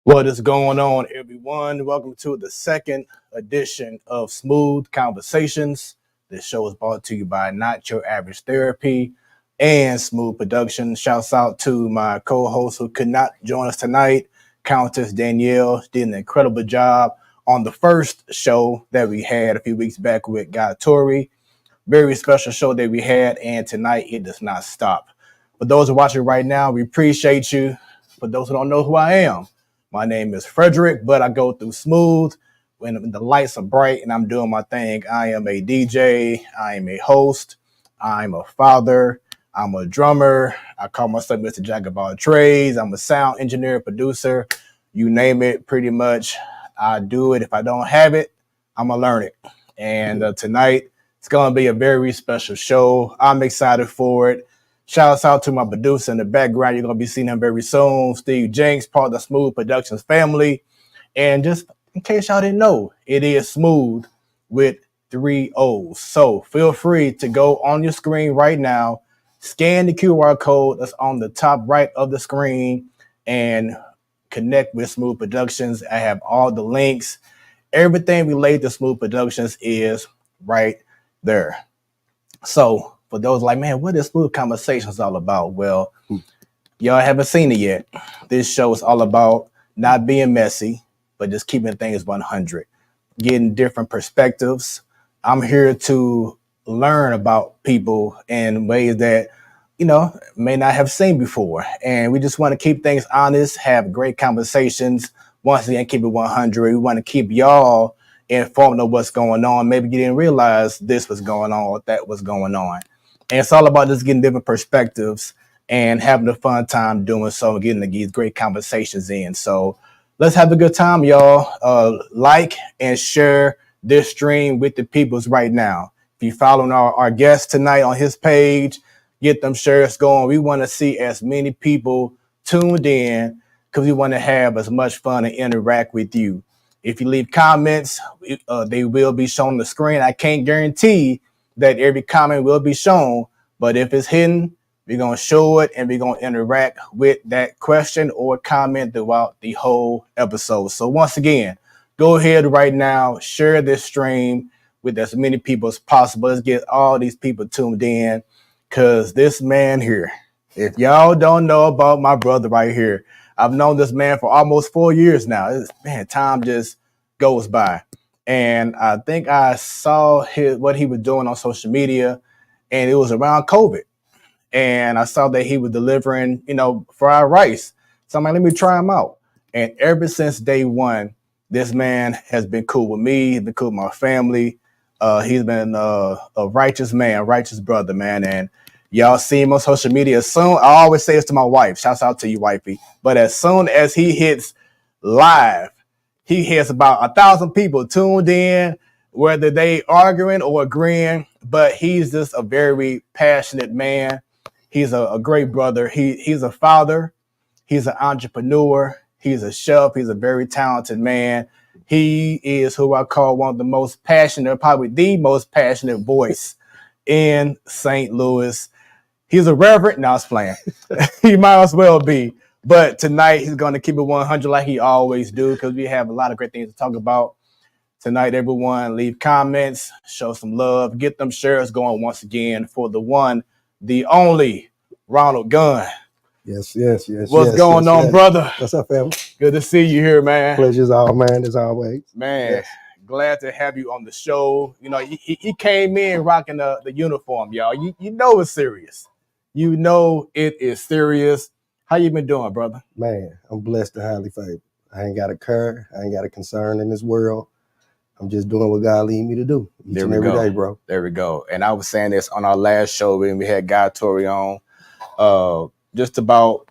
What is going on, everyone? Welcome to the second edition of Smoooth Conversations. This show is brought to you by Not Your Average Therapy and Smoooth Productions. Shouts out to my co-host who could not join us tonight, Countess Danielle. Did an incredible job on the first show that we had a few weeks back with Guy Tori. Very special show that we had, and tonight it does not stop. For those who are watching right now, we appreciate you. For those who don't know who I am, my name is Frederick, but I go through Smoooth when the lights are bright and I'm doing my thing. I am a DJ. I am a host. I'm a father. I'm a drummer. I call myself Mr. Jack of all trades. I'm a sound engineer, producer. You name it, pretty much. I do it. If I don't have it, I'm going to learn it. And tonight, it's going to be a very special show. I'm excited for it. Shouts out to my producer in the background. You're going to be seeing him very soon. Steve Jenks, part of the Smoooth Productions family. And just in case y'all didn't know, it is Smoooth with 3 O's. So feel free to go on your screen right now, scan the QR code that's on the top right of the screen, and connect with Smoooth Productions. I have all the links. Everything related to Smoooth Productions is right there. So for those like, man, what is Smoooth Conversations all about? Well, y'all haven't seen it yet. This show is all about not being messy, but just keeping things 100, getting different perspectives. I'm here to learn about people in ways that, may not have seen before. And we just want to keep things honest, have great conversations. Once again, keep it 100. We want to keep y'all informed of what's going on. Maybe you didn't realize this was going on or that was going on. And it's all about just getting different perspectives and having a fun time doing so and getting these great conversations in. So let's have a good time, y'all. Like and share this stream with the peoples right now. If you're following our guest tonight on his page, get them shares going. We want to see as many people tuned in because we want to have as much fun and interact with you. If you leave comments, they will be shown on the screen. I can't guarantee that every comment will be shown, but if it's hidden, we're going to show it and we're going to interact with that question or comment throughout the whole episode. So once again, go ahead right now, share this stream with as many people as possible. Let's get all these people tuned in because this man here, if y'all don't know about my brother right here, I've known this man for almost 4 years now. Time just goes by. And I think I saw what he was doing on social media, and it was around COVID. And I saw that he was delivering, fried rice. So I'm like, let me try him out. And ever since day one, this man has been cool with me. He's been cool with my family. He's been a righteous man, righteous brother, man. And y'all see him on social media. Soon, I always say this to my wife. Shouts out to you, wifey. But as soon as he hits live, he has about 1,000 people tuned in, whether they arguing or agreeing, but he's just a very passionate man. He's a great brother. He's a father. He's an entrepreneur. He's a chef. He's a very talented man. He is who I call one of the most passionate, probably the most passionate voice in St. Louis. He's a reverend. No, I was playing. He might as well be. But tonight, he's going to keep it 100 like he always do because we have a lot of great things to talk about. Tonight, everyone, leave comments, show some love, get them shares going once again for the one, the only Ronald Gunn. Yes. What's going on, brother? What's up, family? Good to see you here, man. Pleasure's all mine, as always. Man, yes. Glad to have you on the show. He came in rocking the uniform, y'all. You know it's serious. You know it is serious. How you been doing, brother? Man, I'm blessed and highly favored. I ain't got a care. I ain't got a concern in this world. I'm just doing what God lead me to do each and every day, bro. There we go. And I was saying this on our last show when we had Guy Tori on. Just about,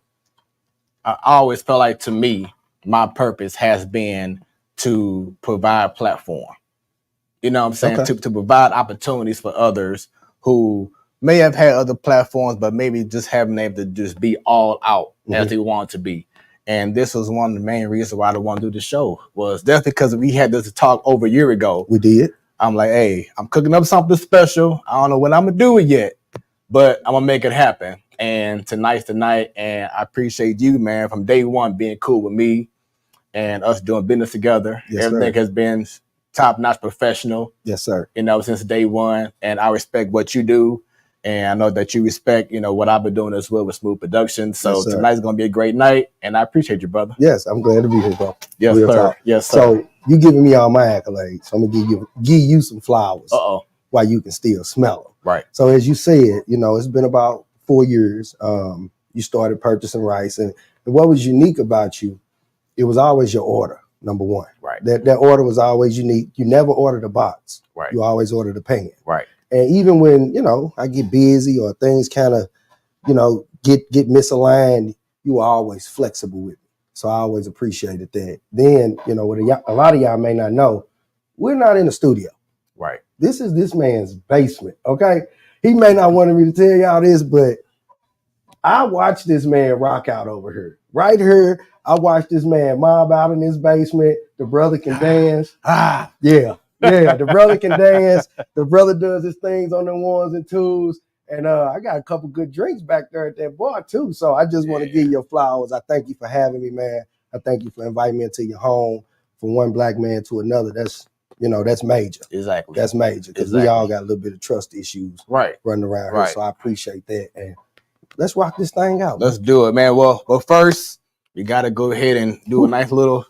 I always felt like to me, my purpose has been to provide platform. You know what I'm saying? Okay. To provide opportunities for others who may have had other platforms, but maybe just haven't been able to just be all out as they want to be. And this was one of the main reasons why I don't want to do the show. Was that's because we had this talk over a year ago. We did. I'm like, hey, I'm cooking up something special. I don't know when I'm going to do it yet, but I'm going to make it happen. And tonight's the night. And I appreciate you, man, from day one being cool with me and us doing business together. Yes, Everything sir. has been top-notch professional. Yes, sir. Since day one, and I respect what you do. And I know that you respect, what I've been doing as well with Smoooth Productions. So Yes, tonight's going to be a great night, and I appreciate you, brother. Yes, I'm glad to be here, bro. Yes, Real sir. talk. Yes, sir. So you giving me all my accolades. So I'm going to give you some flowers. While you can still smell them. Right. So as you said, it's been about 4 years. You started purchasing rice. And what was unique about you, it was always your order, number one. Right. That order was always unique. You never ordered a box. Right. You always ordered a pan. Right. And even when, I get busy or things kind of, get misaligned, you were always flexible with me. So I always appreciated that. Then, what a lot of y'all may not know, we're not in the studio. Right. This is this man's basement, okay? He may not want me to tell y'all this, but I watched this man rock out over here. Right here, I watched this man mob out in his basement. The brother can dance. Yeah, the brother can dance. The brother does his things on the ones and twos. And I got a couple good drinks back there at that bar, too. So I just want to give you flowers. I thank you for having me, man. I thank you for inviting me into your home. From one black man to another, that's major. Exactly. That's major because we all got a little bit of trust issues running around here. So I appreciate that. And let's rock this thing out. Let's do it, man. Well, first, we got to go ahead and do a nice little,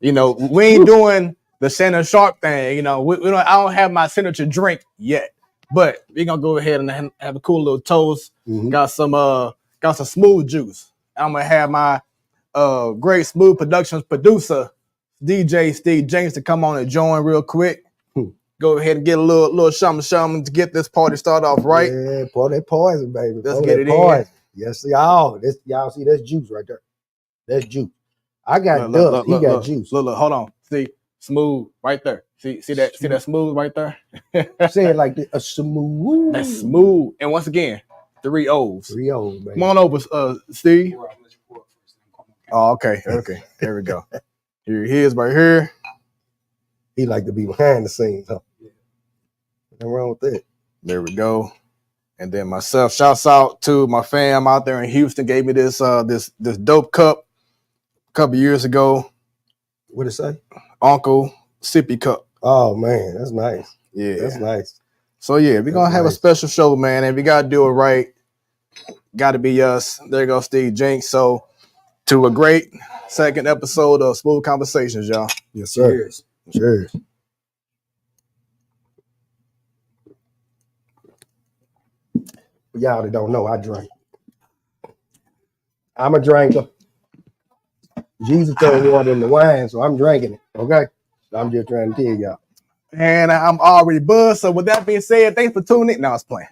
we ain't doing the Shannon Sharp thing. We don't, I don't have my signature drink yet, but we're going to go ahead and have a cool little toast. Mm-hmm. Got some smooth juice. I'm going to have my great Smoooth Productions producer, DJ Steve James, to come on and join real quick. Go ahead and get a little something to get this party started off right. Yeah, pour that poison, baby. Let's get it in. Yes, y'all. Y'all see that's juice right there. That's juice. I got dust. He got juice. Look, hold on. See, smooth right there. See that? See that smooth right there? Say it like this. A smooth. That's smooth. And once again, 3 O's. 3 O's, baby. Come on over, Steve. Oh, okay. There we go. Here he is right here. He like to be behind the scenes, huh? Nothing wrong with that. There we go. And then myself, shouts out to my fam out there in Houston, gave me this dope cup a couple years ago. What'd it say? Uncle Sippy Cup. Oh man, that's nice. Yeah. That's nice. So yeah, we're gonna have a special show, man, and we gotta do it right. Gotta be us. There goes Steve Jenks. So to a great second episode of Smoooth Conversations, y'all. Yes, sir. Cheers. Y'all that don't know, I drink. I'm a drinker. Jesus told me water in the wine, so I'm drinking it. Okay? I'm just trying to tell y'all. And I'm already buzzed. So with that being said, thanks for tuning in. No, I was playing.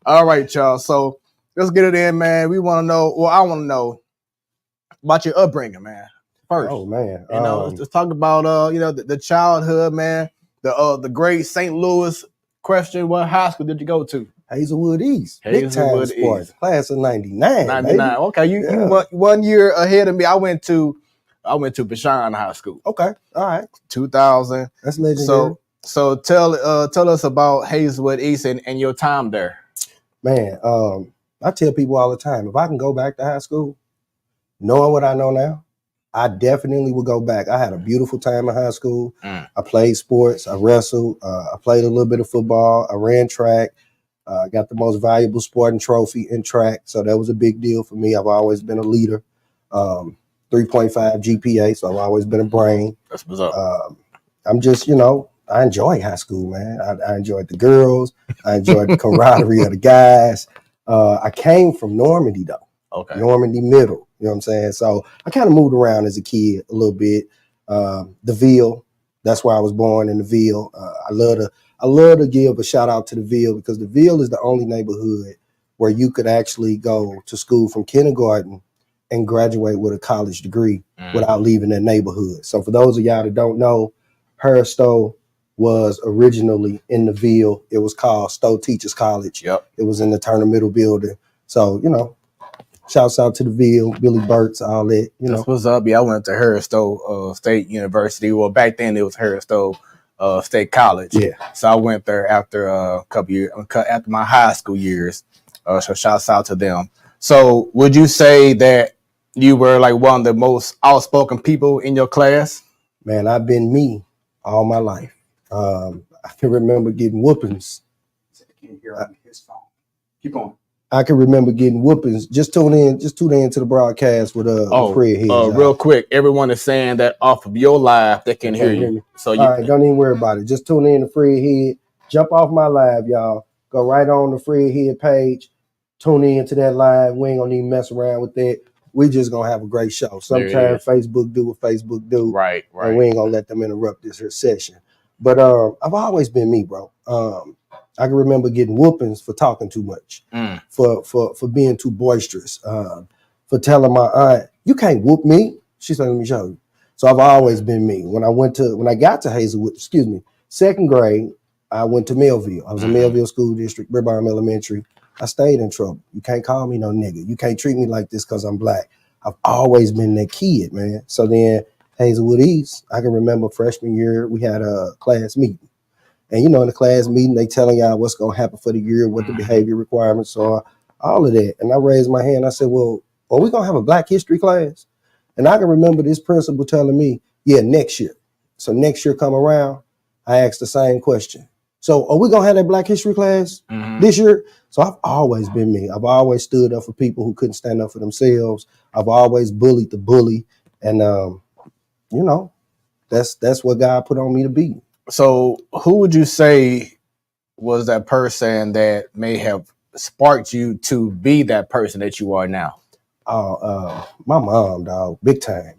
All right, y'all. So let's get it in, man. We want to know, well, I want to know about your upbringing, man. First. Oh man. Let's talk about the childhood, man. The great St. Louis question. What high school did you go to? Hazelwood East. Hazelwood Big time East. Class of 99. 99. Baby. Okay, you went 1 year ahead of me. I went to Bashan High School. Okay. All right. 2000. That's legendary. So tell us about Hazelwood East and your time there. Man, I tell people all the time, if I can go back to high school, knowing what I know now, I definitely would go back. I had a beautiful time in high school. I played sports. I wrestled. I played a little bit of football. I ran track. Got the most valuable sporting trophy in track. So that was a big deal for me. I've always been a leader. 3.5 GPA. So I've always been a brain. That's what's up. I'm just, I enjoy high school, man. I enjoyed the girls. I enjoyed the camaraderie of the guys. I came from Normandy, though. Okay. Normandy Middle. You know what I'm saying? So I kind of moved around as a kid a little bit. The Ville, that's where I was born, in the Ville. I love to give a shout out to the Ville because the Ville is the only neighborhood where you could actually go to school from kindergarten and graduate with a college degree without leaving that neighborhood. So for those of y'all that don't know, Harris Stowe was originally in the Ville. It was called Stowe Teachers College. Yep. It was in the Turner Middle building. So, shouts out to the Ville, Billy Burt's, all that. That's what's up. Yeah, I went to Harris Stowe State University. Well, back then it was Harris Stowe State College. Yeah. So I went there after a couple years, after my high school years. So shouts out to them. So would you say that you were like one of the most outspoken people in your class? Man, I've been me all my life. I can remember getting whoopings. Can't hear on his phone. Keep going. I can remember getting whoopings. Just tune in to the broadcast with Fred Heads. Real quick, everyone is saying that off of your live, they can hear you. Me. So all right, don't even worry about it. Just tune in to Fred Head. Jump off my live, y'all. Go right on the Fred Head page. Tune in to that live. We ain't gonna even mess around with that. We just gonna have a great show. Sometimes Facebook do what Facebook do. Right. And we ain't gonna let them interrupt this here session. But I've always been me, bro. I can remember getting whoopings for talking too much, for being too boisterous, for telling my aunt, you can't whoop me. She said, let me show you. So I've always been me. When I got to Hazelwood, second grade, I went to Millville. I was in Millville School District, Birbine Elementary. I stayed in trouble. You can't call me no nigga. You can't treat me like this because I'm black. I've always been that kid, man. So then Hazelwood East, I can remember freshman year, we had a class meeting. And, in the class meeting, they telling y'all what's going to happen for the year, what the behavior requirements are, all of that. And I raised my hand. I said, well, are we going to have a Black history class? And I can remember this principal telling me, yeah, next year. So next year come around, I asked the same question. So are we going to have that Black history class this year? So I've always been me. I've always stood up for people who couldn't stand up for themselves. I've always bullied the bully. And, that's what God put on me to be. So who would you say was that person that may have sparked you to be that person that you are now? My mom, dog, big time.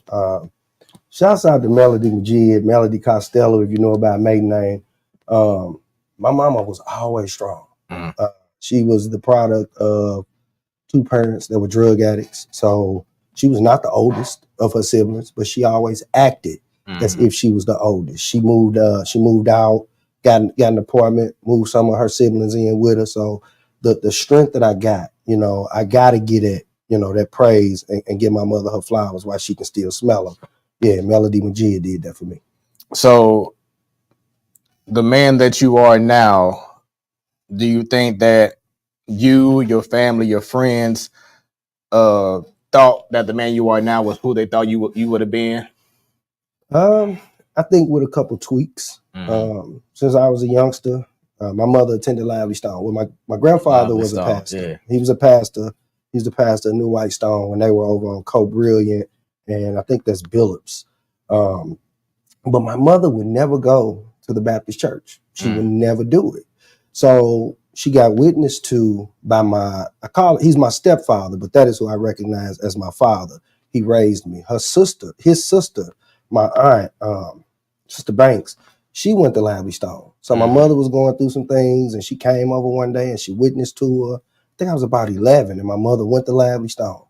Shouts out to Melody Majid, Melody Costello, if you know about maiden name. My mama was always strong. She was the product of two parents that were drug addicts. So she was not the oldest of her siblings, but she always acted as if she was the oldest. She moved out, got an apartment, moved some of her siblings in with her. So the strength that I got, I gotta get it, that praise and give my mother her flowers while she can still smell them. Yeah, Melody Majid did that for me. So the man that you are now, do you think that you, your family, your friends thought that the man you are now was who they thought you would have been? I think with a couple tweaks. Since I was a youngster, my mother attended Lively Stone. Well, my grandfather was a pastor. Yeah. He was a pastor. He was the pastor of New White Stone when they were over on Co Brilliant, and I think that's Billups. But my mother would never go to the Baptist church. She would never do it. So she got witnessed to by he's my stepfather, but that is who I recognize as my father. He raised me. His sister, my aunt, Sister Banks, she went to Lively Stone. So my mother was going through some things, and she came over one day and she witnessed to her. I think I was about 11, and my mother went to Lively Stone.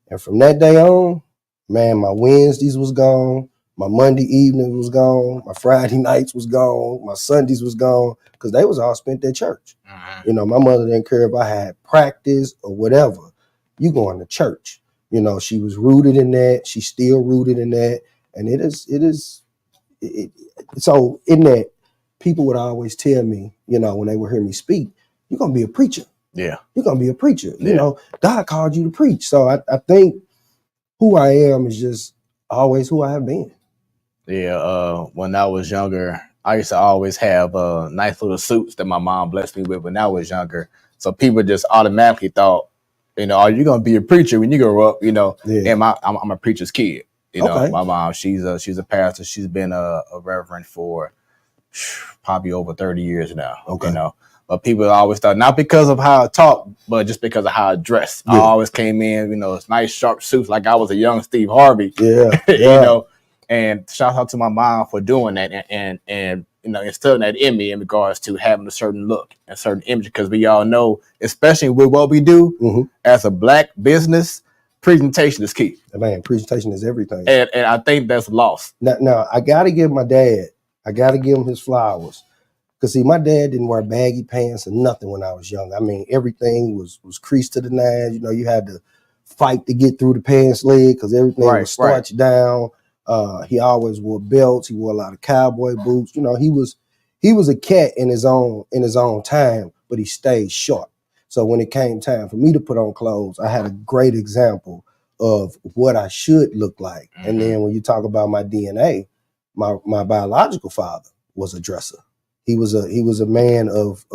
And from that day on, man, my Wednesdays was gone. My Monday evenings was gone. My Friday nights was gone. My Sundays was gone because they was all spent at church. My mother didn't care if I had practice or whatever. You going to church. She was rooted in that. She's still rooted in that. And so in that, people would always tell me, when they would hear me speak, you're going to be a preacher. Yeah. You're going to be a preacher. Yeah. God called you to preach. So I think who I am is just always who I have been. Yeah. When I was younger, I used to always have nice little suits that my mom blessed me with when I was younger. So people just automatically thought, are you going to be a preacher when you grow up? Yeah. And I'm a preacher's kid. My mom, she's a pastor. She's been a reverend for probably over 30 years now. Okay. But people always thought, not because of how I talk, but just because of how I dress. Yeah. I always came in, it's nice sharp suits like I was a young Steve Harvey. Yeah. And shout out to my mom for doing that and instilling that in me in regards to having a certain look and certain image, because we all know, especially with what we do as a Black business, presentation is key. Man, presentation is everything. And I think that's lost. Now I got to give my dad, him his flowers. Because, see, my dad didn't wear baggy pants or nothing when I was young. I mean, everything was creased to the nines. You had to fight to get through the pants leg because everything was starched down. He always wore belts. He wore a lot of cowboy boots. He was a cat in his own time, but he stayed short. So when it came time for me to put on clothes, I had a great example of what I should look like. Mm-hmm. And then when you talk about my DNA, my biological father was a dresser. He was a man of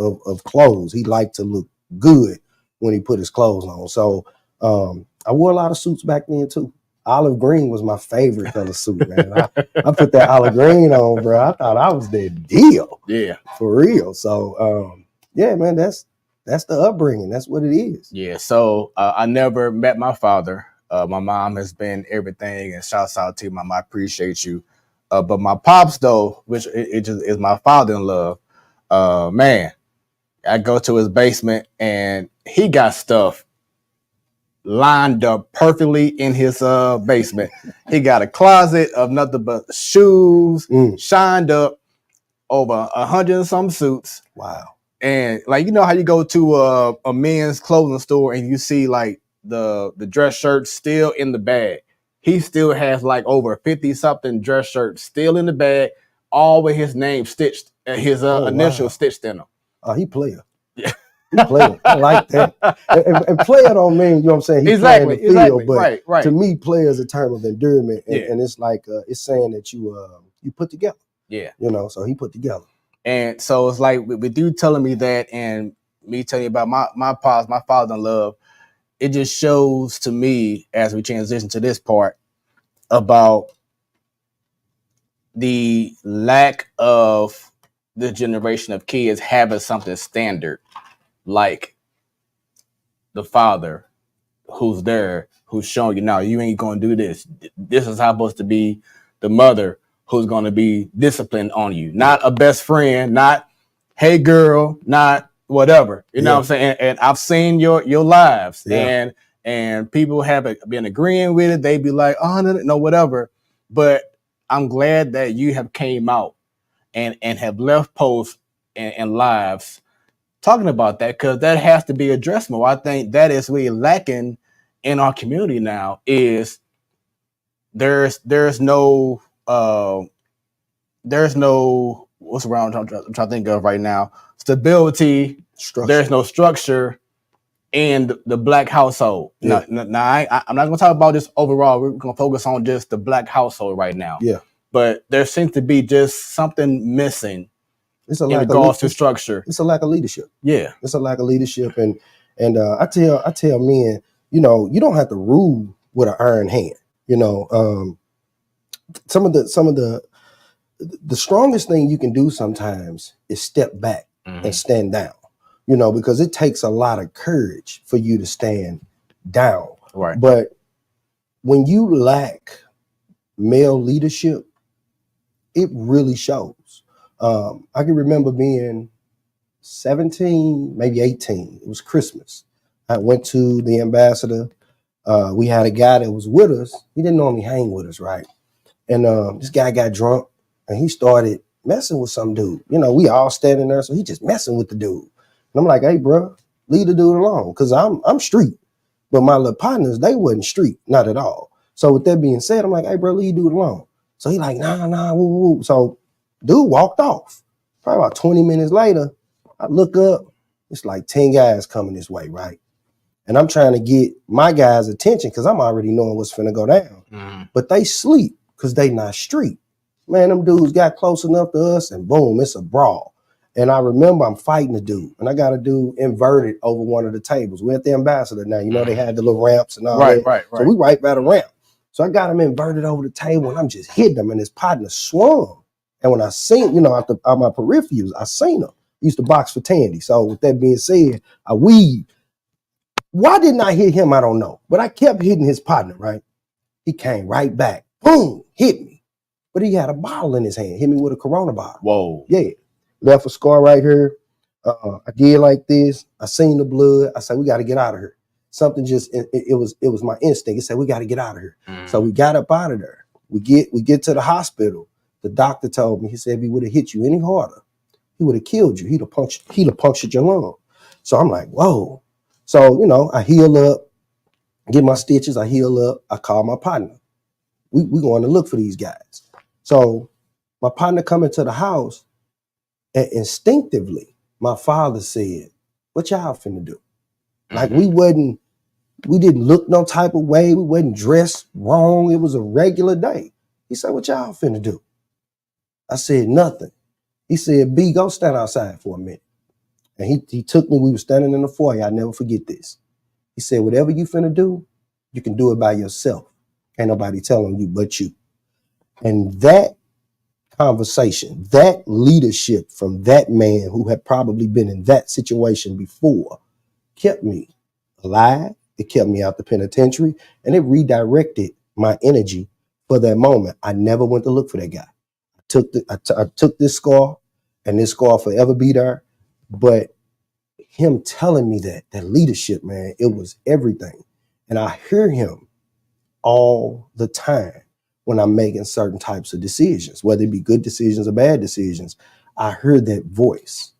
clothes. He liked to look good when he put his clothes on. So I wore a lot of suits back then too. Olive green was my favorite color suit, man. I put that olive green on, bro. I thought I was the deal. Yeah. For real. So yeah, man, that's the upbringing. That's what it is. Yeah. So I never met my father. My mom has been everything, and shouts out to you, Mom. I appreciate you. But my pops, though, which it just is my father-in-law, man, I go to his basement and he got stuff lined up perfectly in his basement. He got a closet of nothing but shoes, shined up, over 100 and some suits. Wow. And like, you know how you go to a men's clothing store and you see like the dress shirts still in the bag. He still has like over 50 something dress shirts still in the bag, all with his name stitched, his initial stitched in them. Oh, he player. Yeah. He player. I like that. And player don't mean, you know what I'm saying? He's playing the field, but right. To me, player is a term of endearment. And it's like, it's saying that you put together. Yeah. You know, so he put together. And so it's like with you telling me that and me telling you about my father-in-law, it just shows to me as we transition to this part about the lack of this generation of kids having something standard like the father who's there, who's showing you, now you ain't going to do this. This is how supposed to be. The mother who's going to be disciplined on you, not a best friend, not, hey girl, not whatever, you know what I'm saying? And I've seen your lives and people have been agreeing with it. They be like, oh, no, whatever. But I'm glad that you have came out and have left posts and lives talking about that, because that has to be addressed more. I think that is really lacking in our community now. Is there's no what's around I'm trying to think of right now, stability. There's no structure in the black household. Now I'm not going to talk about this overall. We're going to focus on just the black household right now. Yeah, but there seems to be just something missing. It's a in lack regards to structure. It's a lack of leadership. Yeah, it's a lack of leadership, and I tell men, you know, you don't have to rule with an iron hand. You know, some of the strongest thing you can do sometimes is step back and stand down. You know, because it takes a lot of courage for you to stand down. Right. But when you lack male leadership, it really shows. I can remember being 17, maybe 18. It was Christmas. I went to the Ambassador. We had a guy that was with us. He didn't normally hang with us, right? And this guy got drunk and he started messing with some dude. You know, we all standing there, so he just messing with the dude. And I'm like, hey, bro, leave the dude alone, because I'm street. But my little partners, they wasn't street, not at all. So with that being said, I'm like, hey, bro, leave the dude alone. So he like, nah, woo, woo. So dude walked off. Probably about 20 minutes later, I look up, it's like 10 guys coming this way, right? And I'm trying to get my guys' attention because I'm already knowing what's finna go down. But they sleep because they not street. Man, them dudes got close enough to us and boom, it's a brawl. And I remember I'm fighting a dude, and I got a dude inverted over one of the tables. We're at the Ambassador now. You know, they had the little ramps and all that. Right. So we right by the ramp. So I got him inverted over the table, and I'm just hitting him, and his partner swung. And when I seen, you know, out my peripherals, I seen him. He used to box for Tandy. So with that being said, I weaved. Why didn't I hit him? I don't know. But I kept hitting his partner, right? He came right back. Boom, hit me. But he had a bottle in his hand. Hit me with a Corona bottle. Whoa. Yeah. Left a scar right here. I did like this. I seen the blood. I said, we got to get out of here. Something just, it was my instinct. It said, we got to get out of here. So we got up out of there. We get to the hospital. The doctor told me, he said, if he would have hit you any harder, he would have killed you. He'd have punctured your lung. So I'm like, whoa. So, you know, I heal up, get my stitches. I heal up. I call my partner. We going to look for these guys. So my partner coming to the house, and instinctively, my father said, what y'all finna do? Like we wasn't We didn't look no type of way. We wasn't dressed wrong. It was a regular day. He said, what y'all finna do? I said, nothing. He said, B, go stand outside for a minute. And he took me. We were standing in the foyer. I'll never forget this. He said, whatever you finna do, you can do it by yourself. Ain't nobody telling you but you. And that conversation, that leadership from that man who had probably been in that situation before kept me alive. It kept me out the penitentiary, and it redirected my energy for that moment. I never went to look for that guy. I took this scar, and this scar will forever be there. But him telling me that leadership, man, it was everything. And I hear him all the time when I'm making certain types of decisions, whether it be good decisions or bad decisions. I heard that voice.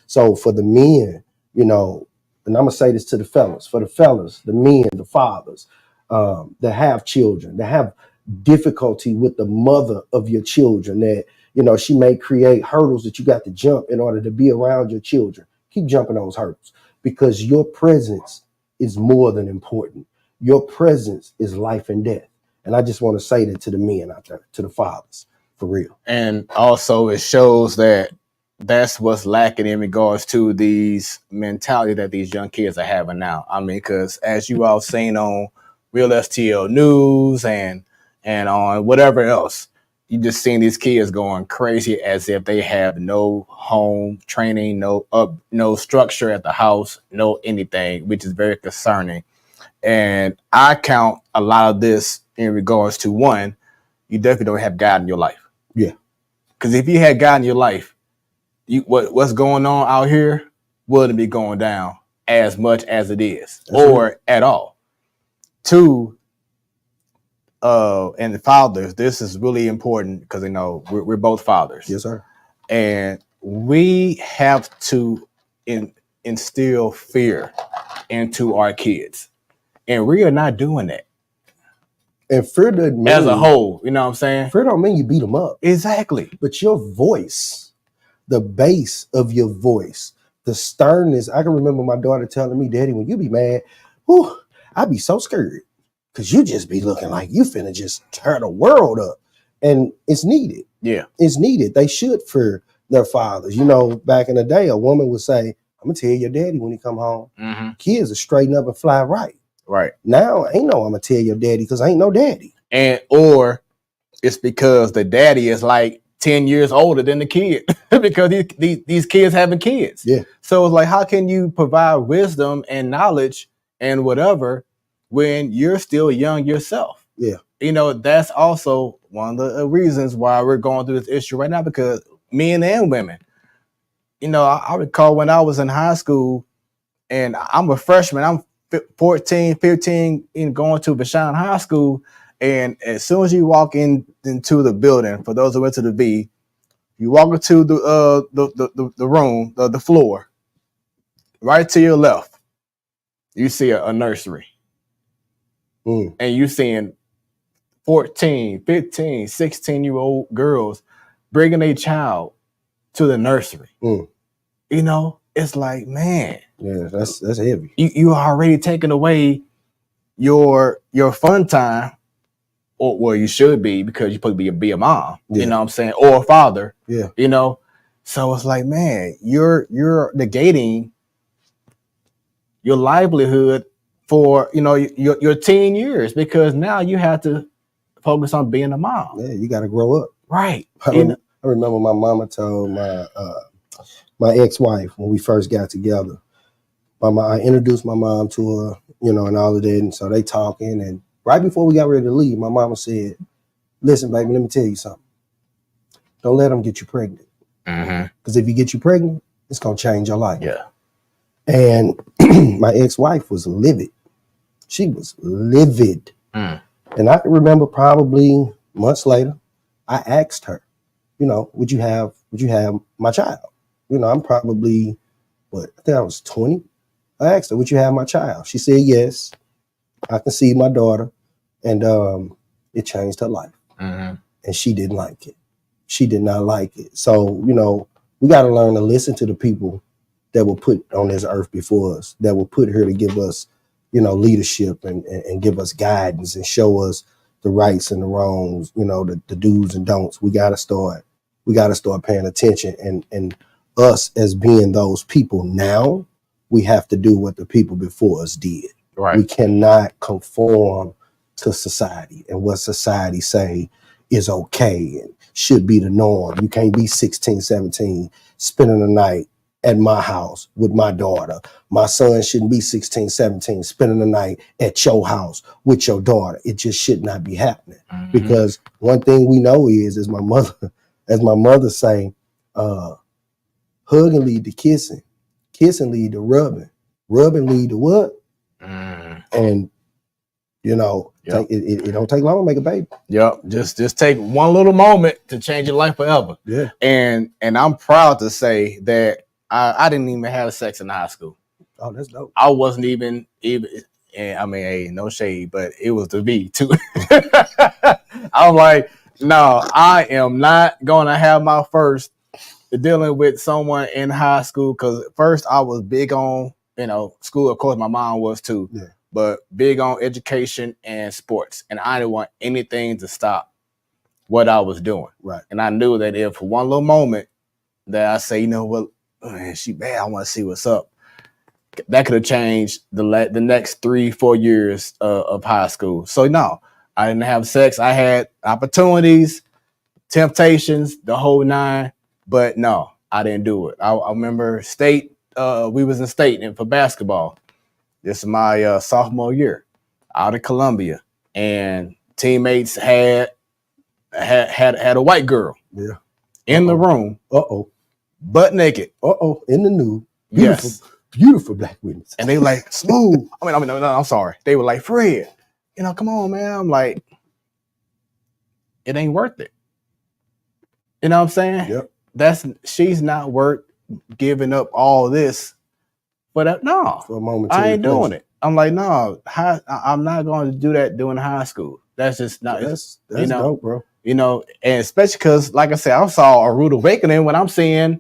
So for the men, you know, and I'm gonna say this to the fellas, for the fellas, the men, the fathers, that have children, that have difficulty with the mother of your children, that, you know, she may create hurdles that you got to jump in order to be around your children. Keep jumping those hurdles, because your presence is more than important. Your presence is life and death. And I just want to say that to the men out there, to the fathers, for real. And also it shows that that's what's lacking in regards to these mentality that these young kids are having now. I mean, because as you all seen on Real STL News and on whatever else, you just seen these kids going crazy as if they have no home training, no structure at the house, no anything, which is very concerning. And I count a lot of this in regards to, one, you definitely don't have God in your life. Yeah. Because if you had God in your life, what's going on out here wouldn't be going down as much as it is, or at all. Two, and the fathers, this is really important because, you know, we're both fathers. Yes, sir. And we have to instill fear into our kids. And we are not doing that. And fear doesn't mean, as a whole, you know what I'm saying? Fear don't mean you beat them up. Exactly. But your voice, the bass of your voice, the sternness. I can remember my daughter telling me, Daddy, when you be mad, whew, I'd be so scared, because you just be looking like you finna just tear the world up. And it's needed. Yeah. It's needed. They should fear their fathers. You know, back in the day, a woman would say, I'm gonna tell your daddy when he come home. Mm-hmm. Kids are straighten up and fly right. Right. Now, ain't no I'm gonna tell your daddy, because ain't no daddy. And or it's because the daddy is like 10 years older than the kid because these kids having kids. Yeah. So it's like, how can you provide wisdom and knowledge and whatever when you're still young yourself? Yeah. You know, that's also one of the reasons why we're going through this issue right now, because men and women, you know, I recall when I was in high school, and I'm a freshman, I'm 14, 15, going to Vashon High School. And as soon as you walk into the building, for those who went to the V, you walk into the room, the floor, right to your left, you see a nursery. And you seeing 14, 15, 16-year-old girls bringing a child to the nursery. You know, it's like, man. Yeah, that's heavy. You already taken away your fun time, or well, you should be, because you're supposed to be a mom, yeah. You know what I'm saying, or a father, yeah. You know. So it's like, man, you're negating your livelihood for, you know, your teen years, because now you have to focus on being a mom. Yeah, you got to grow up. Right. I remember my mama told my ex-wife when we first got together. I introduced my mom to her, you know, and all of that. And so they talking. And right before we got ready to leave, my mama said, listen, baby, let me tell you something. Don't let them get you pregnant. Because if you get you pregnant, it's going to change your life. Yeah. And my ex-wife was livid. She was livid. And I can remember probably months later, I asked her, you know, would you have my child? You know, I'm probably, I think I was 20. I asked her, would you have my child? She said, yes, I can see my daughter. And it changed her life. And she didn't like it. She did not like it. So, you know, we got to learn to listen to the people that were put on this earth before us, that were put here to give us leadership and give us guidance and show us the rights and the wrongs, the do's and don'ts. We got to start paying attention, and us as being those people now, we have to do what the people before us did. Right. We cannot conform to society and what society say is okay and should be the norm. You can't be 16, 17, spending the night at my house with my daughter. My son shouldn't be 16, 17, spending the night at your house with your daughter. It just should not be happening. Mm-hmm. Because one thing we know is, as my mother say, hugging lead to kissing lead to rubbing lead to what? And Yep. it don't take long to make a baby. Yep. Just take one little moment to change your life forever. Yeah. And I'm proud to say that I didn't even have sex in high school. Oh, that's dope. I wasn't even and I mean, hey, no shade, but it was the V too. I'm like, no, I am not gonna have my first dealing with someone in high school, because first I was big on school. Of course, my mom was too. Yeah. But big on education and sports, and I didn't want anything to stop what I was doing. Right. And I knew that if one little moment that I say, what, man, she bad, I want to see what's up, that could have changed the next 3-4 years of high school. So no, I didn't have sex. I had opportunities, temptations, the whole nine, but no, I didn't do it. I remember state. We was in state and for basketball. This is my sophomore year out of Columbia, and teammates had a white girl in the room, butt naked, in the nude, beautiful black witness, and they were like, Smooth. I mean, no, I'm sorry. They were like, Fred, come on, man. I'm like, it ain't worth it. You know what I'm saying? Yep. She's not worth giving up all this. But no, for a moment, I ain't doing it. I'm like, no, I'm not going to do that during high school. That's just not. That's dope, bro. And especially because, like I said, I saw a rude awakening when I'm seeing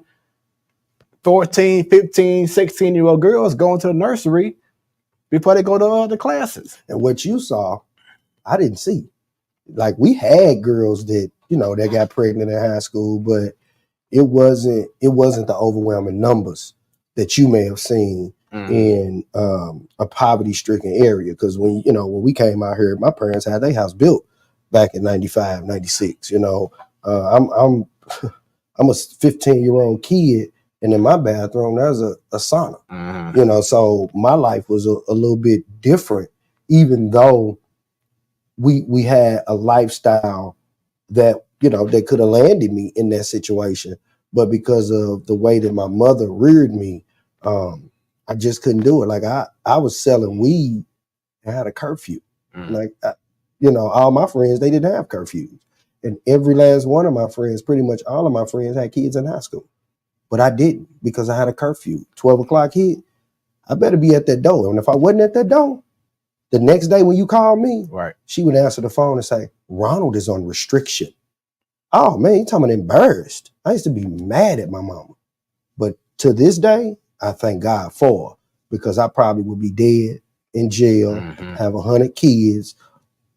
14, 15, 16-year-old girls going to the nursery before they go to other classes. And what you saw, I didn't see. Like, we had girls that that got pregnant in high school, but it wasn't the overwhelming numbers that you may have seen in a poverty-stricken area. Because when we came out here, my parents had their house built back in 95, 96. I'm a 15-year-old kid, and in my bathroom there's a sauna. So my life was a little bit different, even though we had a lifestyle that that could have landed me in that situation. But because of the way that my mother reared me, I just couldn't do it. Like, I was selling weed and had a curfew. Like, all my friends, they didn't have curfews. And every last one of my friends, pretty much all of my friends, had kids in high school. But I didn't, because I had a curfew. 12 o'clock hit, I better be at that door. And if I wasn't at that door, the next day when you call me, right, she would answer the phone and say, Ronald is on restriction. Oh, man, you talking about embarrassed. I used to be mad at my mama. But to this day, I thank God for her, because I probably would be dead in jail, have 100 kids,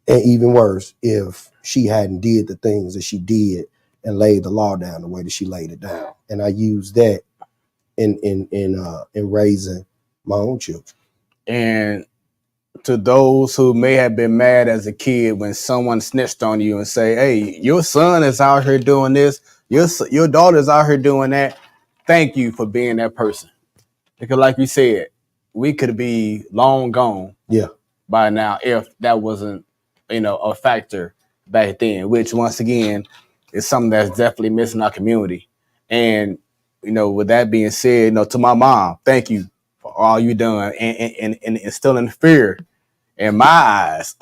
and even worse, if she hadn't did the things that she did and laid the law down the way that she laid it down. And I use that in raising my own children. And to those who may have been mad as a kid when someone snitched on you and say, hey, your son is out here doing this, your daughter's out here doing that, thank you for being that person. Because like you said, we could be long gone by now if that wasn't, a factor back then, which once again is something that's definitely missing our community. And, with that being said, to my mom, thank you for all you done and instilling fear in my eyes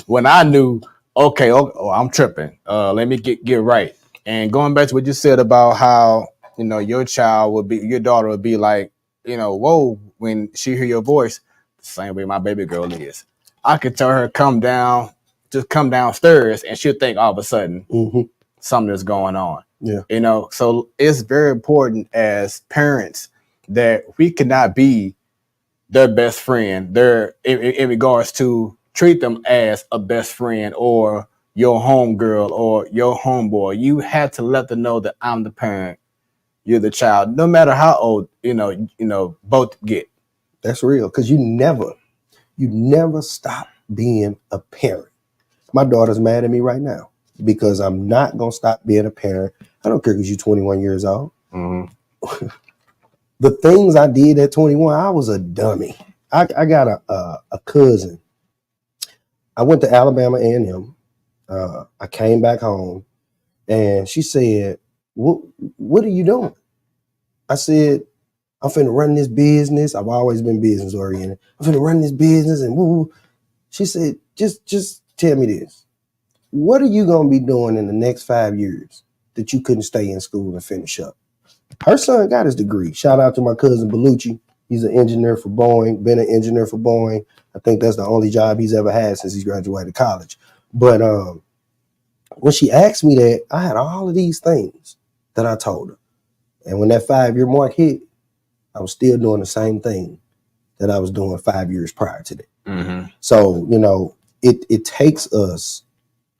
when I knew, okay, I'm tripping. Let me get right. And going back to what you said about how, your daughter would be like, whoa, when she hear your voice, the same way my baby girl is. I could tell her come downstairs, and she'll think all of a sudden something is going on. Yeah. So it's very important as parents that we cannot be their best friend, their in regards to treat them as a best friend or your homegirl or your homeboy. You have to let them know that I'm the parent, you're the child, no matter how old both get. That's real, because you never stop being a parent. My daughter's mad at me right now because I'm not gonna stop being a parent. I don't care because you're 21 years old. Mm-hmm. The things I did at 21, I was a dummy. I got a cousin. I went to Alabama A&M. I came back home, and she said, "What are you doing?" I said, "I'm finna run this business. I've always been business oriented. I'm finna run this business and woo." She said, "Just tell me this. What are you gonna be doing in the next 5 years that you couldn't stay in school and finish up?" Her son got his degree. Shout out to my cousin Bellucci. He's an engineer for Boeing, been an engineer for Boeing. I think that's the only job he's ever had since he's graduated college. But when she asked me that, I had all of these things that I told her. And when that 5-year mark hit, I was still doing the same thing that I was doing 5 years prior to that. Mm-hmm. So, it takes us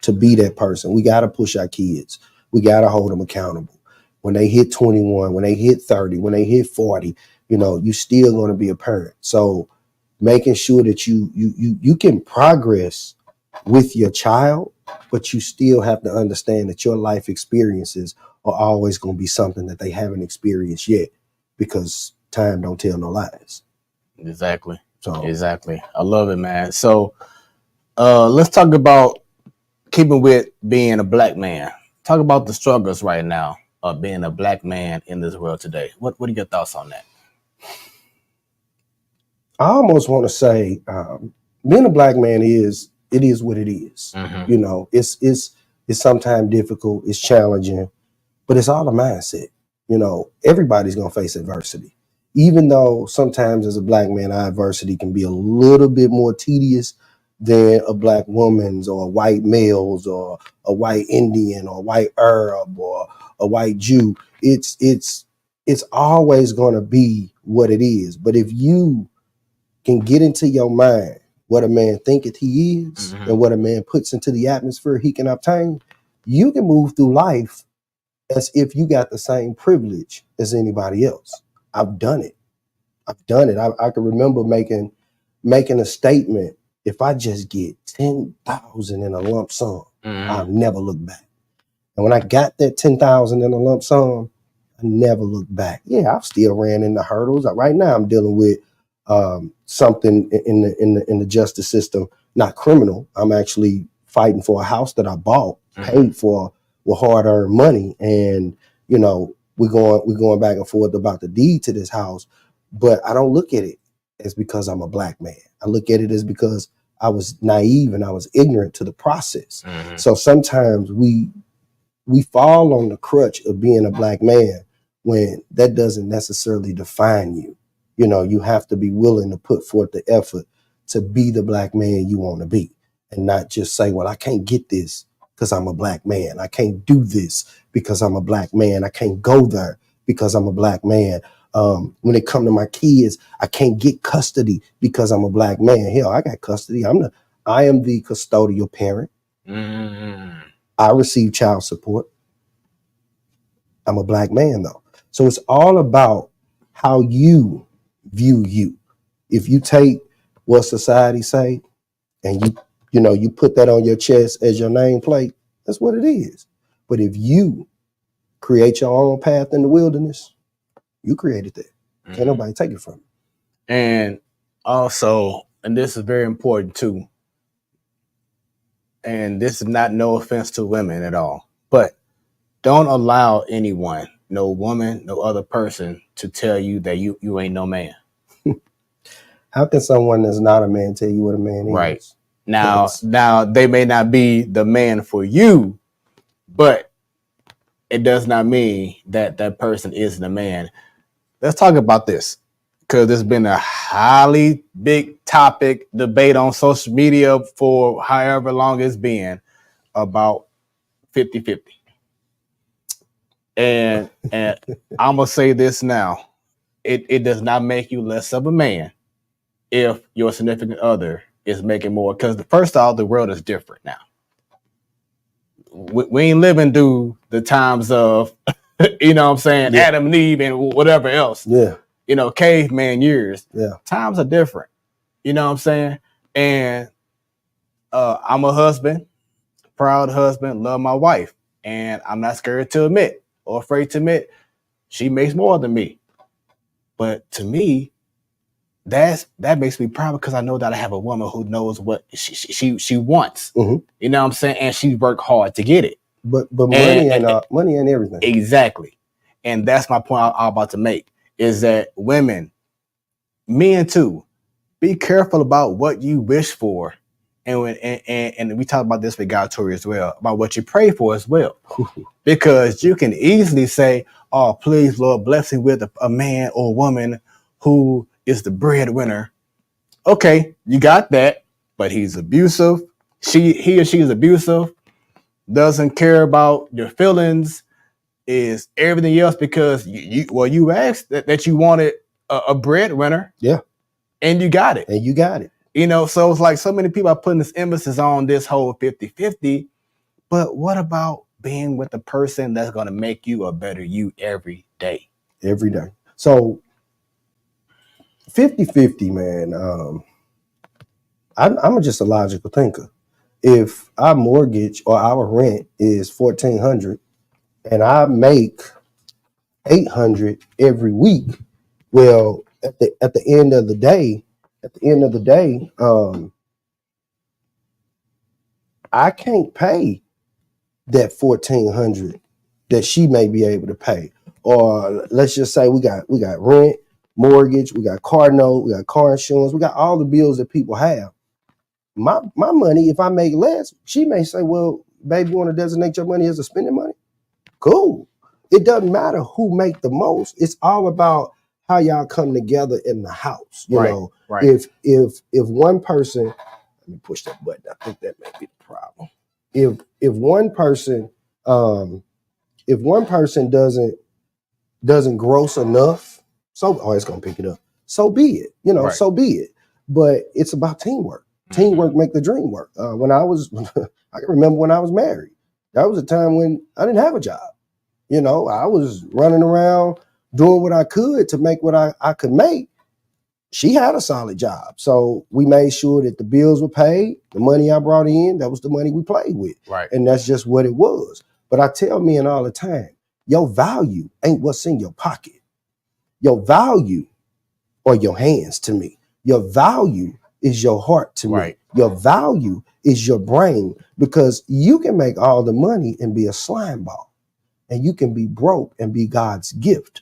to be that person. We got to push our kids. We got to hold them accountable. When they hit 21, when they hit 30, when they hit 40, you still going to be a parent. So making sure that you can progress with your child, but you still have to understand that your life experiences are always going to be something that they haven't experienced yet, because time don't tell no lies. Exactly. So Exactly. I love it, man. So let's talk about keeping with being a black man. Talk about the struggles right now of being a black man in this world today. What are your thoughts on that? I almost want to say, being a black man is what it is. Mm-hmm. It's sometimes difficult, it's challenging, but it's all a mindset. Everybody's gonna face adversity. Even though sometimes as a black man, our adversity can be a little bit more tedious than a black woman's or a white male's or a white Indian or a white Arab or a white Jew. It's always gonna be what it is. But if you can get into your mind what a man thinketh he is, Mm-hmm. and what a man puts into the atmosphere he can obtain, you can move through life as if you got the same privilege as anybody else. I've done it. I can remember making a statement. If I just get 10,000 in a lump sum, Mm-hmm. I'll never look back. And when I got that 10,000 in a lump sum, I never looked back. Yeah, I've still ran into hurdles. Right now, I'm dealing with something in the justice system, not criminal. I'm actually fighting for a house that I bought, paid for with hard-earned money, and we're going back and forth about the deed to this house. But I don't look at it as because I'm a black man. I look at it as because I was naive and I was ignorant to the process. Mm-hmm. So sometimes we fall on the crutch of being a black man when that doesn't necessarily define you. You have to be willing to put forth the effort to be the black man you want to be, and not just say, well, I can't get this because I'm a black man. I can't do this because I'm a black man. I can't go there because I'm a black man. When it comes to my kids, I can't get custody because I'm a black man. Hell, I got custody. I am the custodial parent. Mm-hmm. I receive child support. I'm a black man though. So it's all about how you view you. If you take what society say and you put that on your chest as your nameplate, that's what it is. But if you create your own path in the wilderness, you created that. Can't nobody take it from you. And also, and this is very important too, and this is not no offense to women at all, but don't allow anyone, no woman, no other person, to tell you that you ain't no man. How can someone that's not a man tell you what a man Right. is? Now they may not be the man for you, but it does not mean that that person isn't a man. Let's talk about this, because there's been a highly big topic debate on social media for however long it's been about 50-50. And I'm gonna say this now. It does not make you less of a man. if your significant other is making more. Because first off, the world is different now. We ain't living through the times of, you know what I'm saying, Adam and Eve and whatever else. Yeah. You know, caveman years. Yeah. Times are different. You know what I'm saying? And I'm a husband, proud husband, love my wife. And I'm not scared to admit or afraid to admit she makes more than me. But to me, that makes me proud because I know that I have a woman who knows what she wants. Mm-hmm. You know what I'm saying? And she worked hard to get it. But money ain't everything. Exactly. And that's my point I'm about to make, is that women, men too, be careful about what you wish for. And we talk about this with God Tori as well, about what you pray for as well. Because you can easily say, oh, please, Lord, bless me with a man or woman who is the breadwinner. Okay, you got that, but he's abusive. He or she is abusive, doesn't care about your feelings, is everything else because you asked that you wanted a breadwinner. Yeah. And you got it. You know, so it's like so many people are putting this emphasis on this whole 50-50, but what about being with the person that's going to make you a better you every day? Every day. So 50-50, man. I'm just a logical thinker. If our mortgage or our rent is $1,400 and I make $800 every week, well, at the end of the day, I can't pay that $1,400 that she may be able to pay. Or let's just say we got rent, mortgage, we got car note, we got car insurance, we got all the bills that people have. My money, if I make less, she may say, well, baby, you want to designate your money as a spending money? Cool. It doesn't matter who make the most. It's all about how y'all come together in the house. You know, right. If one person, let me push that button. I think that may be the problem. If one person doesn't gross enough, it's gonna pick it up. So be it. You know, so be it. But it's about teamwork. Teamwork make the dream work. I can remember when I was married. That was a time when I didn't have a job. You know, I was running around doing what I could to make what I could make. She had a solid job. So we made sure that the bills were paid. The money I brought in, that was the money we played with. Right. And that's just what it was. But I tell men all the time, your value ain't what's in your pocket. Your value are your hands to me. Your value is your heart to me. Your value is your brain, because you can make all the money and be a slime ball, and you can be broke and be God's gift.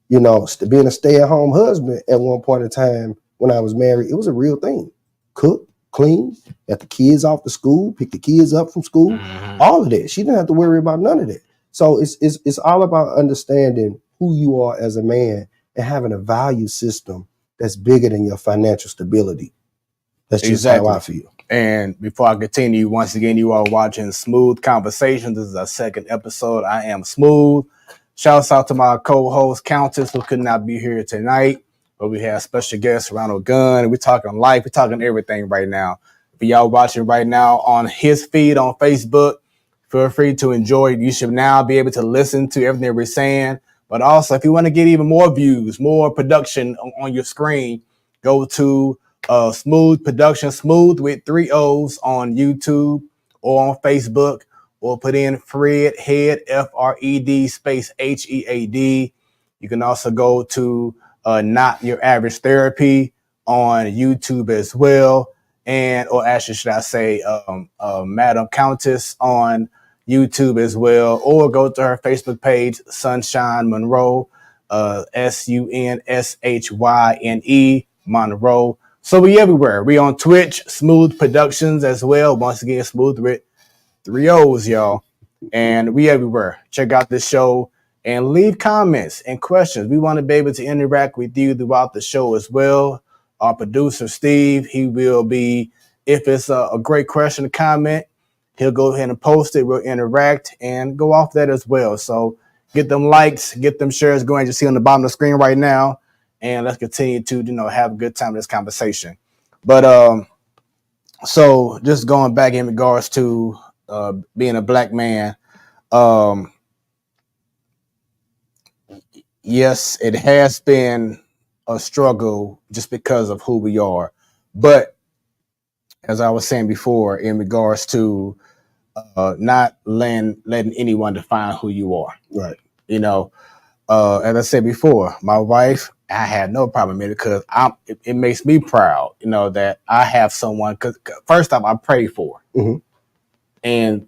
You know, being a stay-at-home husband at one point in time when I was married, it was a real thing. Cook, clean, got the kids off to school, pick the kids up from school, all of that. She didn't have to worry about none of that. So it's all about understanding who you are as a man and having a value system that's bigger than your financial stability. That's just how I feel. And before I continue, once again, you are watching Smoooth Conversations. This is our second episode. I am Smoooth. Shouts out to my co-host, Countess, who could not be here tonight. But we have special guest, Ronald Gunn. We're talking life. We're talking everything right now. If y'all watching right now on his feed on Facebook, feel free to enjoy it. You should now be able to listen to everything we're saying. But also, if you want to get even more views, more production on your screen, go to Smoooth Production, Smoooth with 3 O's on YouTube or on Facebook, or put in Fred Head, Fred space HEAD. You can also go to Not Your Average Therapy on YouTube as well. And, or actually, should I say, Madam Countess on YouTube as well, or go to her Facebook page, Sunshine Monroe, SUNSHYNE Monroe. So we everywhere. We on Twitch, Smoooth Productions as well. Once again, Smoooth with 3 O's, y'all. And we everywhere. Check out this show and leave comments and questions. We want to be able to interact with you throughout the show as well. Our producer, Steve, he will be, if it's a great question or comment, he'll go ahead and post it. We'll interact and go off that as well. So get them likes, get them shares going. You see on the bottom of the screen right now. and let's continue to have a good time in this conversation. But so just going back in regards to being a black man, um, yes, it has been a struggle just because of who we are. But as I was saying before, in regards to not letting anyone define who you are, Right. you know, as I said before, my wife, I had no problem with it because it makes me proud, that I have someone. Because first off, I prayed for, Mhm. and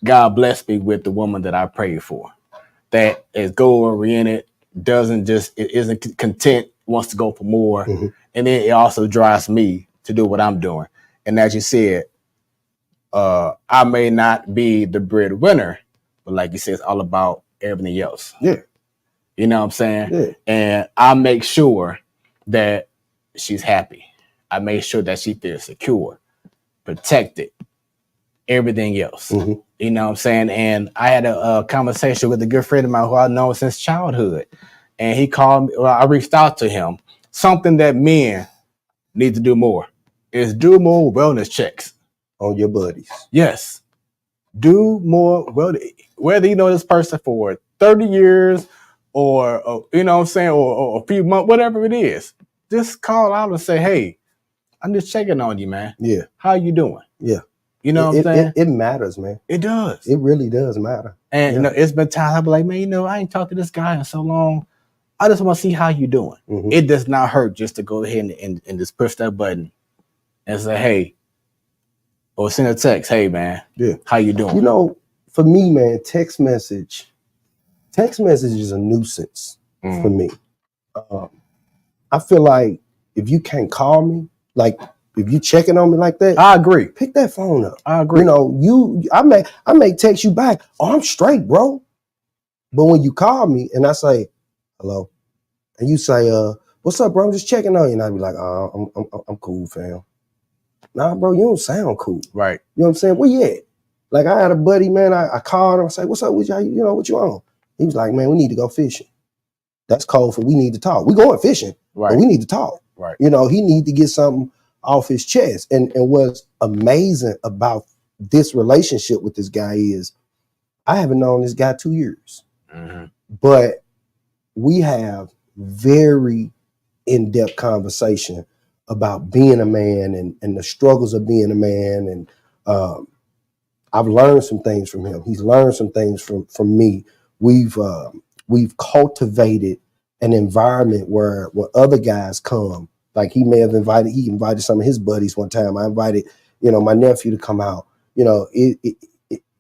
God blessed me with the woman that I prayed for. That is goal oriented, it isn't content, wants to go for more, Mhm. and then it also drives me to do what I'm doing. And as you said, I may not be the breadwinner, but like you said, it's all about everything else. Yeah. You know what I'm saying? Yeah. And I make sure that she's happy. I make sure that she feels secure, protected, everything else. Mhm. You know what I'm saying? And I had a conversation with a good friend of mine who I've known since childhood. And he called me, well, I reached out to him. Something that men need to do more is do more wellness checks. On your buddies. Yes. Do more, well, whether you know this person for 30 years or you know what I'm saying, or a few months, whatever it is, just call out and say, hey, I'm just checking on you, man. Yeah. How you doing? Yeah. You know what I'm saying? It matters, man. It does. It really does matter. And it's been times I'll be like, man, I ain't talked to this guy in so long. I just want to see how you doing. Mhm. It does not hurt just to go ahead and just push that button and say, hey, or send a text, hey man, Yeah. how you doing? You know, for me, man, text message is a nuisance for me. I feel like if you can't call me, like if you checking on me like that, I agree. pick that phone up. I agree. You know, I may text you back, oh, I'm straight, bro. But when you call me and I say, hello, and you say, what's up, bro? I'm just checking on you. And I be like, oh, I'm cool, fam. Nah, bro, you don't sound cool. Right. You know what I'm saying? Where you at? Like I had a buddy, man, I called him, I say, what's up with you? You know, what you on? He was like, man, we need to go fishing. That's code for we need to talk. We going fishing, Right. but we need to talk. Right. You know, he need to get something off his chest. And what's amazing about this relationship with this guy is I haven't known this guy 2 years, but we have very in-depth conversation about being a man and the struggles of being a man. And I've learned some things from him. He's learned some things from me. We've cultivated an environment where when other guys come, like he invited some of his buddies one time. I invited, my nephew to come out.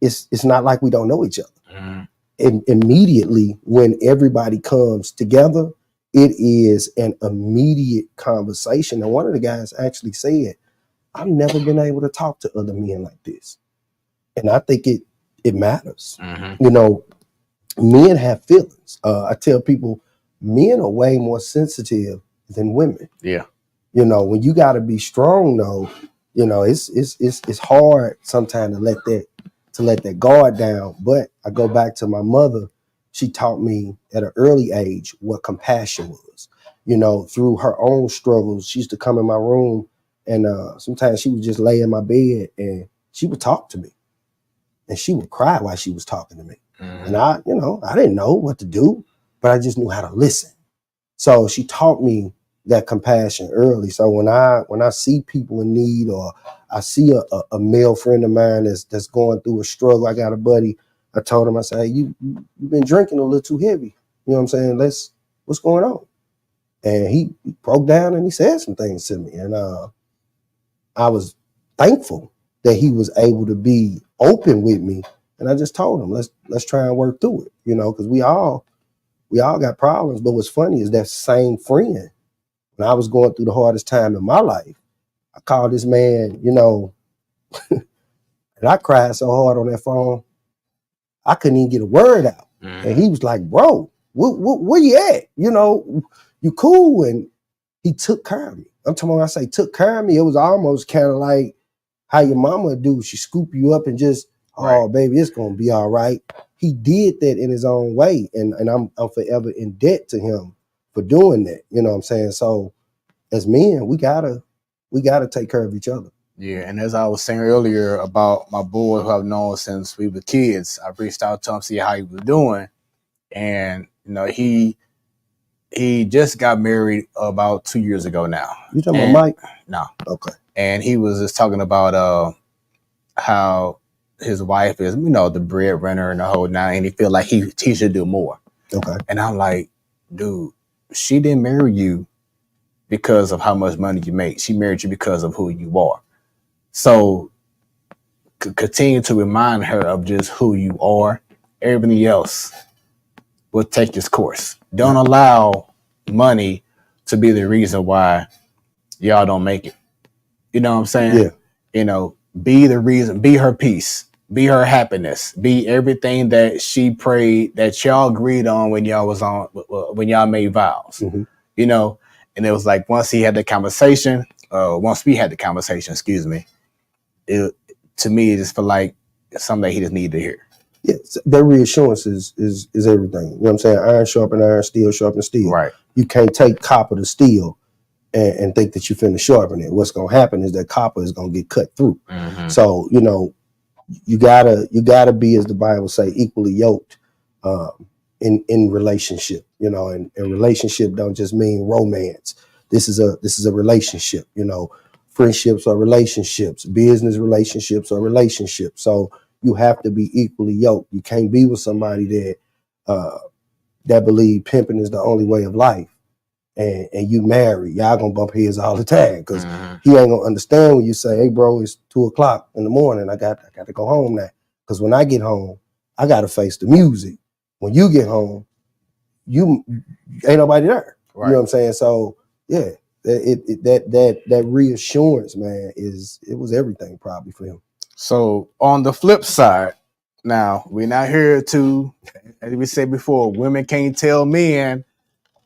It's not like we don't know each other. And immediately when everybody comes together, it is an immediate conversation. And one of the guys actually said, I've never been able to talk to other men like this. And I think it matters. Men have feelings. I tell people men are way more sensitive than women. Yeah. When you got to be strong though, it's hard sometimes to let that guard down. But I go back to my mother. She taught me at an early age what compassion was. Through her own struggles, she used to come in my room and sometimes she would just lay in my bed and she would talk to me. And she would cry while she was talking to me. And I didn't know what to do, but I just knew how to listen. So she taught me that compassion early. So when I see people in need, or I see a male friend of mine that's going through a struggle, I got a buddy, I told him, I said, hey, you've been drinking a little too heavy. You know what I'm saying? What's going on? And he broke down and he said some things to me. And I was thankful that he was able to be open with me. And I just told him, let's try and work through it, because we all got problems. But what's funny is that same friend, when I was going through the hardest time in my life, I called this man, and I cried so hard on that phone, I couldn't even get a word out. And he was like, bro, where you at? You cool? And he took care of me. I'm talking about, I say took care of me. It was almost kind of like how your mama do. She scoop you up and just, oh, baby, it's going to be all right. He did that in his own way. And I'm forever in debt to him for doing that. You know what I'm saying? So as men, we gotta take care of each other. Yeah, and as I was saying earlier about my boy who I've known since we were kids, I reached out to him to see how he was doing, and he just got married about 2 years ago now. You talking about Mike? No. Okay. And he was just talking about how his wife is, the breadwinner and the whole nine, and he feel like he should do more. Okay. And I'm like, dude, she didn't marry you because of how much money you make. She married you because of who you are. So continue to remind her of just who you are. Everything else will take its course. Don't allow money to be the reason why y'all don't make it. You know what I'm saying? Yeah. Be the reason, be her peace, be her happiness, be everything that she prayed, that y'all agreed on when y'all made vows. Mm-hmm. And it was like once we had the conversation, excuse me, to me, it just felt like something that he just needed to hear. Yeah, that reassurance is everything. You know what I'm saying? Iron sharpen iron, steel sharpen steel. Right. You can't take copper to steel and think that you finna sharpen it. What's gonna happen is that copper is gonna get cut through. Mm-hmm. So, you gotta be, as the Bible say, equally yoked in relationship. And relationship don't just mean romance. This is a relationship. Friendships are relationships, business relationships are relationships. So you have to be equally yoked. You can't be with somebody that believe pimping is the only way of life, and you marry. Y'all gonna bump heads all the time because he ain't gonna understand when you say, "Hey, bro, it's 2:00 in the morning. I got to go home now." Because when I get home, I gotta face the music. When you get home, you ain't nobody there. Right. You know what I'm saying? So yeah, that reassurance, man, it was everything probably for him. So on the flip side, now we're not here to, as we said before, women can't tell men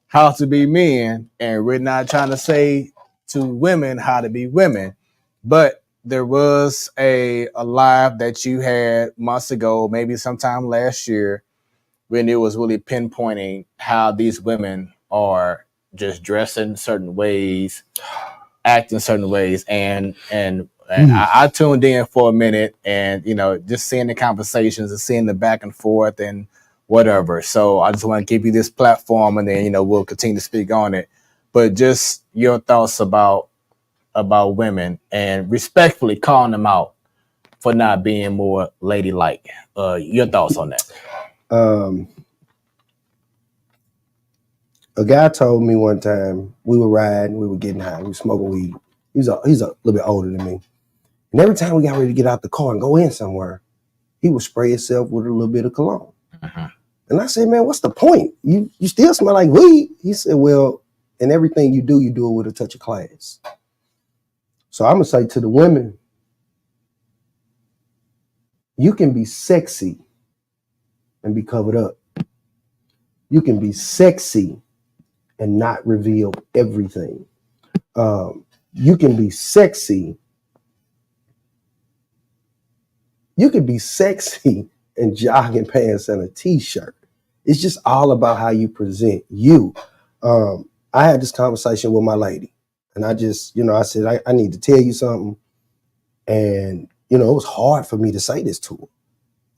how to be men, and we're not trying to say to women how to be women. But there was a live that you had months ago, maybe sometime last year, when it was really pinpointing how these women are just dressing certain ways, acting certain ways, and I tuned in for a minute, and just seeing the conversations and seeing the back and forth and whatever. So I just want to give you this platform, and then we'll continue to speak on it. But just your thoughts about women and respectfully calling them out for not being more ladylike. Your thoughts on that? A guy told me one time, we were riding, we were getting high, we were smoking weed. He's a little bit older than me. And every time we got ready to get out the car and go in somewhere, he would spray himself with a little bit of cologne. Uh-huh. And I said, man, what's the point? You still smell like weed. He said, well, in everything you do it with a touch of class. So I'm going to say to the women, you can be sexy and be covered up. You can be sexy and not reveal everything. You can be sexy. You can be sexy in jogging pants and a t-shirt. It's just all about how you present you. I had this conversation with my lady, and I just, I said, I need to tell you something. And, it was hard for me to say this to her.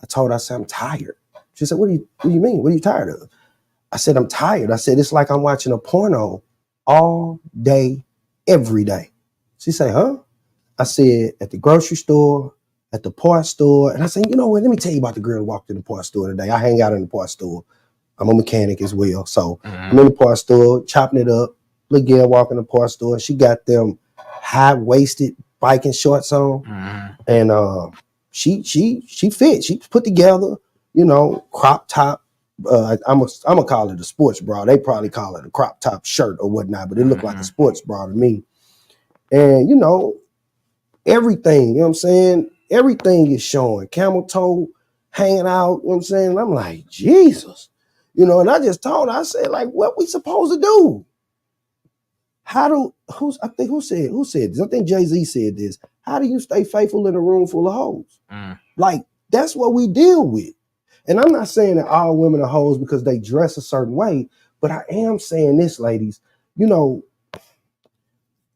I told her, I said, I'm tired. She said, what do you mean? What are you tired of? I said, I'm tired. I said, it's like I'm watching a porno all day, every day. She said, huh? I said, at the grocery store, at the parts store. And I said, you know what? Let me tell you about the girl who walked in the parts store today. I hang out in the parts store. I'm a mechanic as well. So I'm in the parts store, chopping it up. Little girl walking in the parts store. She got them high-waisted biking shorts on. And she fit. She put together, crop top. I'm gonna call it a sports bra. They probably call it a crop top shirt or whatnot, but it looked like a sports bra to me. And everything, you know what I'm saying? Everything is showing. Camel toe hanging out, you know what I'm saying? And I'm like, Jesus. And I just told her, I said, like, what we supposed to do? Who said this? I think Jay-Z said this. How do you stay faithful in a room full of hoes? Like, that's what we deal with. And I'm not saying that all women are hoes because they dress a certain way, But I am saying this, ladies, you know,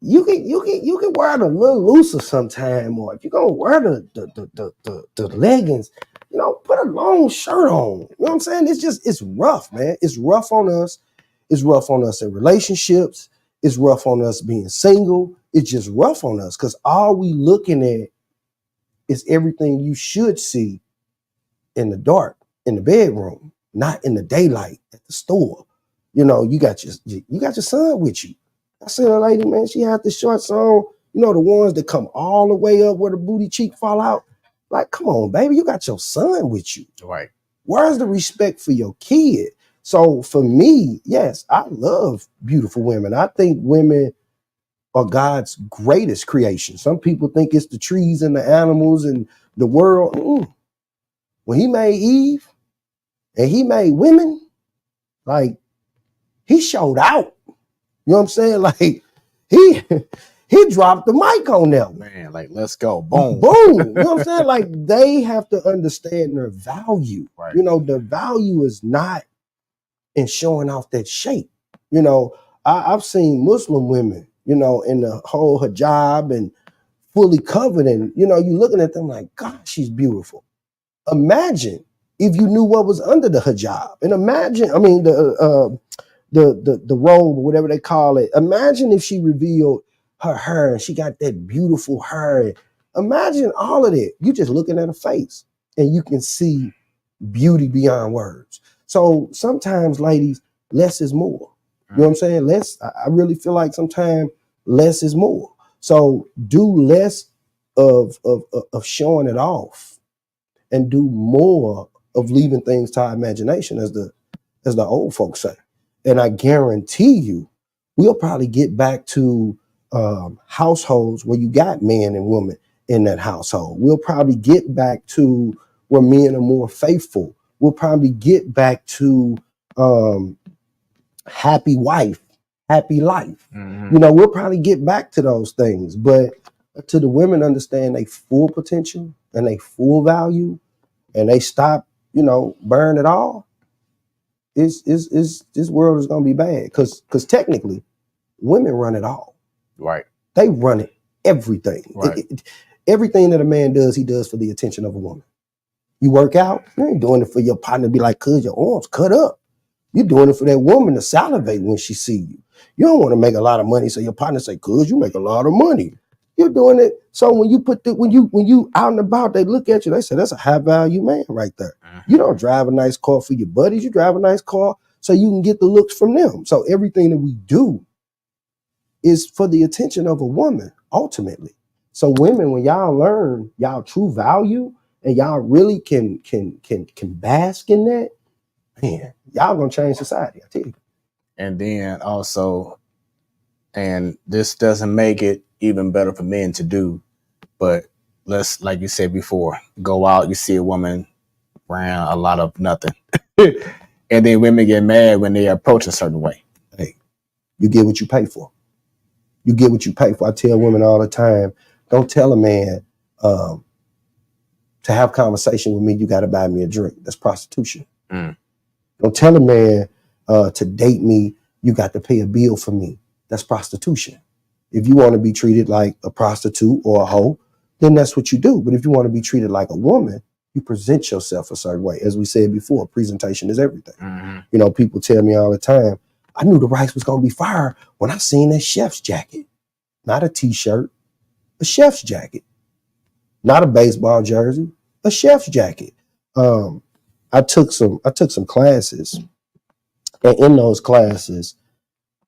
you can wear it a little looser sometime, or if you're gonna wear the leggings, you know, put a long shirt on. You know what I'm saying? It's rough, man. It's rough on us. It's rough on us in relationships. It's rough on us being single. It's just rough on us because all we looking at is everything you should see in the dark, in the bedroom, not in the daylight at the store. You know, you got your son with you. I seen a lady, man, she had the shorts on, you know, the ones that come all the way up where the booty cheek fall out. Like, come on, baby, you got your son with you. Right. Where's the respect for your kid? So for me, yes, I love beautiful women. I think women are God's greatest creation. Some people think it's the trees and the animals and the world. When he made Eve and he made women, like, he showed out. You know what I'm saying? Like, he dropped the mic on them. Man, like, let's go. Boom. Boom. You know what I'm saying? Like, they have to understand their value. Right. You know, the value is not in showing off that shape. You know, I've seen Muslim women, you know, in the whole hijab and fully covered, and, you know, you looking at them like, God, she's beautiful. Imagine if you knew what was under the hijab, and imagine, I mean, the robe or whatever they call it. Imagine if she revealed her hair and she got that beautiful hair. Imagine all of that. You just looking at her face and you can see beauty beyond words. So sometimes, ladies, less is more. You know what I'm saying? I really feel like sometimes less is more. So do less of showing it off and do more of leaving things to our imagination, as the old folks say. And I guarantee you, we'll probably get back to households where you got men and women in that household. We'll probably get back to where men are more faithful. We'll probably get back to happy wife, happy life. Mm-hmm. You know, we'll probably get back to those things. But to the women understand their full potential and their full value, and they stop, you know, burn it all, is this world is gonna be bad. Because technically, women run it all. Right. They run it, everything. Right. Everything that a man does, he does for the attention of a woman. You work out, you ain't doing it for your partner to be like, cuz your arms cut up. You're doing it for that woman to salivate when she see you. You don't want to make a lot of money, so your partner say, cuz you make a lot of money. You're doing it. So when you out and about, they look at you, they say, that's a high value man right there. Mm-hmm. You don't drive a nice car for your buddies. You drive a nice car so you can get the looks from them. So everything that we do is for the attention of a woman, ultimately. So women, when y'all learn y'all true value and y'all really can bask in that, man, y'all gonna change society, I tell you. And then also, and this doesn't make it even better for men to do, but let's, like you said before, go out, you see a woman wearing a lot of nothing. And then women get mad when they approach a certain way. Hey, you get what you pay for. You get what you pay for. I tell women all the time, don't tell a man to have conversation with me, you got to buy me a drink. That's prostitution. Mm. Don't tell a man to date me, you got to pay a bill for me. That's prostitution. If you want to be treated like a prostitute or a hoe, then that's what you do. But if you want to be treated like a woman, you present yourself a certain way. As we said before, presentation is everything. Mm-hmm. You know, people tell me all the time, I knew the rice was going to be fire when I seen that chef's jacket. Not a t-shirt, a chef's jacket. Not a baseball jersey, a chef's jacket. I took some classes, and in those classes,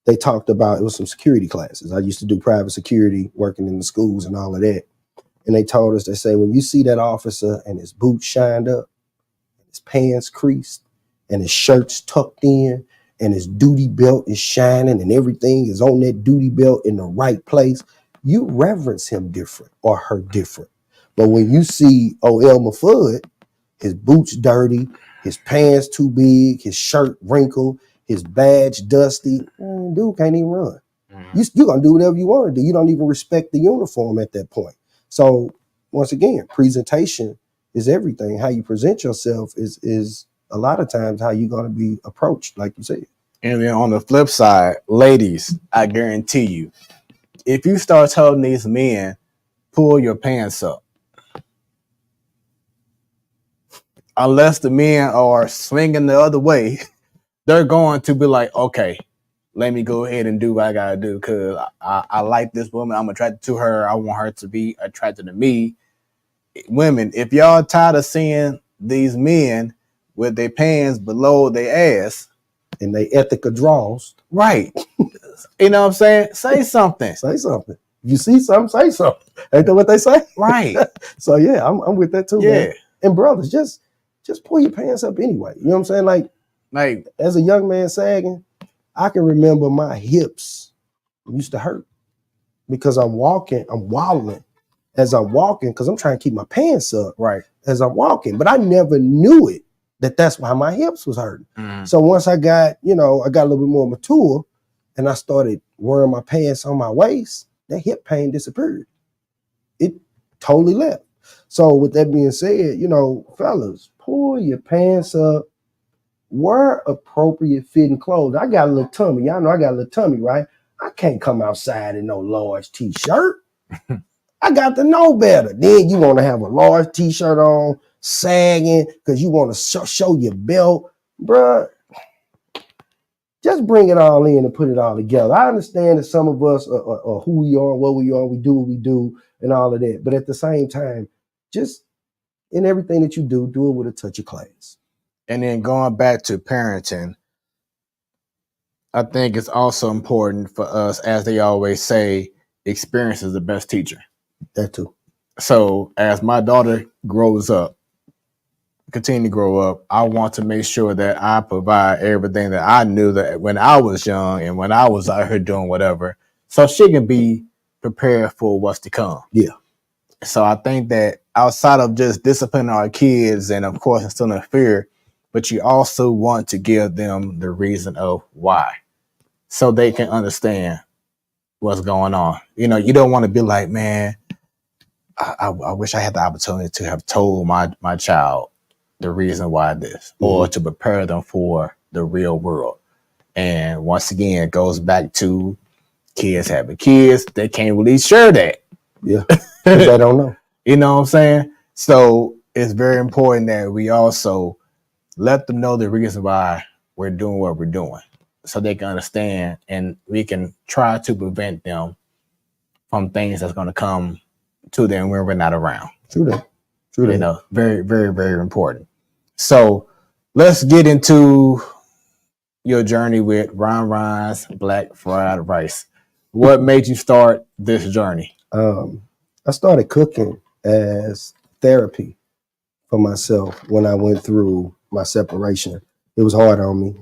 they talked about, it was some security classes. I used to do private security, working in the schools and all of that. And they told us, they say, when you see that officer and his boots shined up, his pants creased, and his shirt's tucked in, and his duty belt is shining, and everything is on that duty belt in the right place, you reverence him different or her different. But when you see Elmer Fudd, his boots dirty, his pants too big, his shirt wrinkled, his badge dusty, dude can't even run. Mm-hmm. You're going to do whatever you want to do. You don't even respect the uniform at that point. So once again, presentation is everything. How you present yourself is a lot of times how you're going to be approached, like you said. And then on the flip side, ladies, I guarantee you, if you start telling these men, pull your pants up, unless the men are swinging the other way, they're going to be like, okay, let me go ahead and do what I gotta do because I like this woman. I'm attracted to her. I want her to be attracted to me. Women, if y'all tired of seeing these men with their pants below their ass and they ethical draws, right, you know what I'm saying? Say something. Say something. If you see something, say something. Ain't that what they say? Right. So yeah, I'm with that too, Yeah. man. And brothers, just pull your pants up anyway. You know what I'm saying? Like as a young man sagging, I can remember my hips used to hurt because I'm waddling as I'm walking because I'm trying to keep my pants up right as I'm walking. But I never knew it that's why my hips was hurting. Mm. So once I got a little bit more mature and I started wearing my pants on my waist, that hip pain disappeared. It totally left. So with that being said, fellas, pull your pants up, wear appropriate fitting clothes. I got a little tummy. Y'all know I got a little tummy, right? I can't come outside in no large t-shirt. I got to know better. Then you want to have a large t-shirt on, sagging, because you want to show your belt. Bruh, just bring it all in and put it all together. I understand that some of us are who we are, what we are, we do what we do, and all of that. But at the same time, just in everything that you do it with a touch of class. And then going back to parenting, I think it's also important for us, as they always say, experience is the best teacher. That too. So as my daughter grows up, continue to grow up, I want to make sure that I provide everything that I knew that when I was young and when I was out here doing whatever, so she can be prepared for what's to come. Yeah. So I think that outside of just disciplining our kids and of course instilling fear, but you also want to give them the reason of why, so they can understand what's going on. You don't want to be like, man, I wish I had the opportunity to have told my child the reason why this, or to prepare them for the real world. And once again, it goes back to kids having kids. They can't really share that. Yeah, because they don't know. You know what I'm saying? So it's very important that we also let them know the reason why we're doing what we're doing, so they can understand and we can try to prevent them from things that's going to come to them when we're not around. True that. Very, very, very important. So let's get into your journey with Ron's Black Fried Rice. What made you start this journey? I started cooking as therapy for myself when I went through my separation. It was hard on me.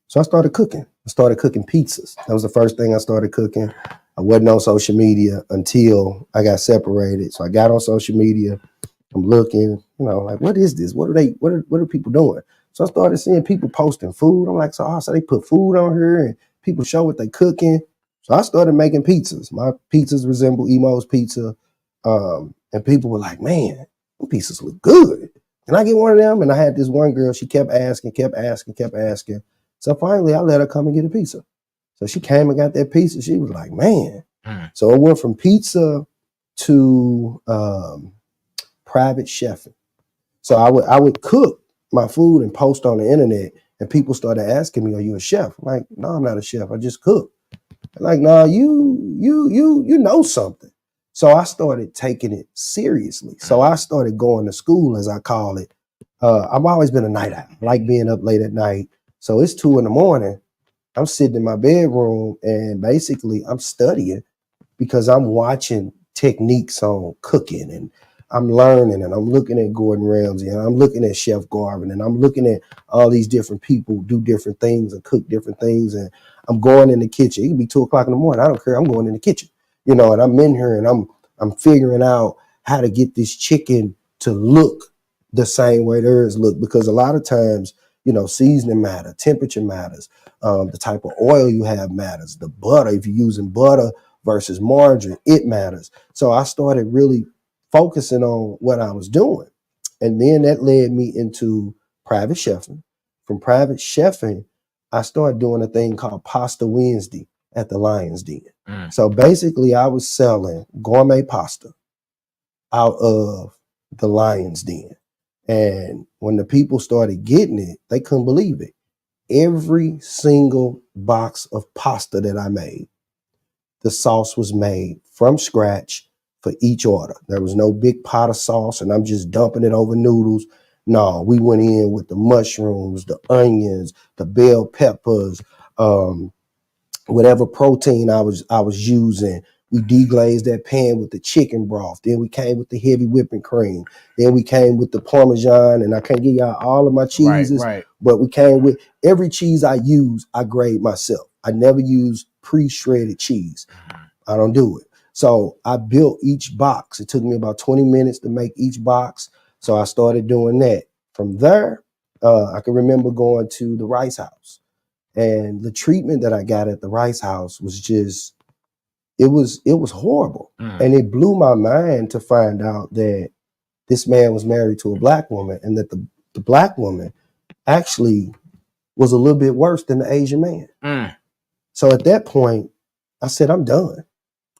So I started cooking. I started cooking pizzas. That was the first thing I started cooking. I wasn't on social media until I got separated. So I got on social media. I'm looking, like, what is this? What are people doing? So I started seeing people posting food. I'm like, so they put food on here and people show what they cooking. So I started making pizzas. My pizzas resemble Emo's pizza. And people were like, man, them pizzas look good. Can I get one of them? And I had this one girl, she kept asking. So finally I let her come and get a pizza. So she came and got that pizza. She was like, man. So it went from pizza to private chefing. So I would cook my food and post on the internet, and people started asking me, "Are you a chef?" I'm like, no, I'm not a chef. I just cook. They're like, no, you know something. So I started taking it seriously. So I started going to school, as I call it. I've always been a night owl. I like being up late at night. So it's 2 a.m. I'm sitting in my bedroom and basically I'm studying because I'm watching techniques on cooking and I'm learning and I'm looking at Gordon Ramsay and I'm looking at Chef Garvin and I'm looking at all these different people do different things and cook different things. And I'm going in the kitchen. It can be 2 o'clock in the morning. I don't care. I'm going in the kitchen, and I'm in here and I'm figuring out how to get this chicken to look the same way theirs look, because a lot of times, seasoning matter, temperature matters, the type of oil you have matters, the butter, if you're using butter versus margarine, it matters. So I started really focusing on what I was doing. And then that led me into private chefing. From private chefing, I started doing a thing called Pasta Wednesday at the Lion's Den. So basically, I was selling gourmet pasta out of the Lion's Den. And when the people started getting it, they couldn't believe it. Every single box of pasta that I made, the sauce was made from scratch for each order. There was no big pot of sauce and I'm just dumping it over noodles. No, we went in with the mushrooms, the onions, the bell peppers, whatever protein I was using. We deglazed that pan with the chicken broth. Then we came with the heavy whipping cream. Then we came with the Parmesan, and I can't give y'all all of my cheeses, Right. but we came with every cheese I use, I grade myself. I never use pre-shredded cheese. I don't do it. So I built each box. It took me about 20 minutes to make each box. So I started doing that. From there, I can remember going to the Rice House. And the treatment that I got at the Rice House was just, it was horrible. And it blew my mind to find out that this man was married to a black woman and that the black woman actually was a little bit worse than the Asian man. So at that point, I said, I'm done.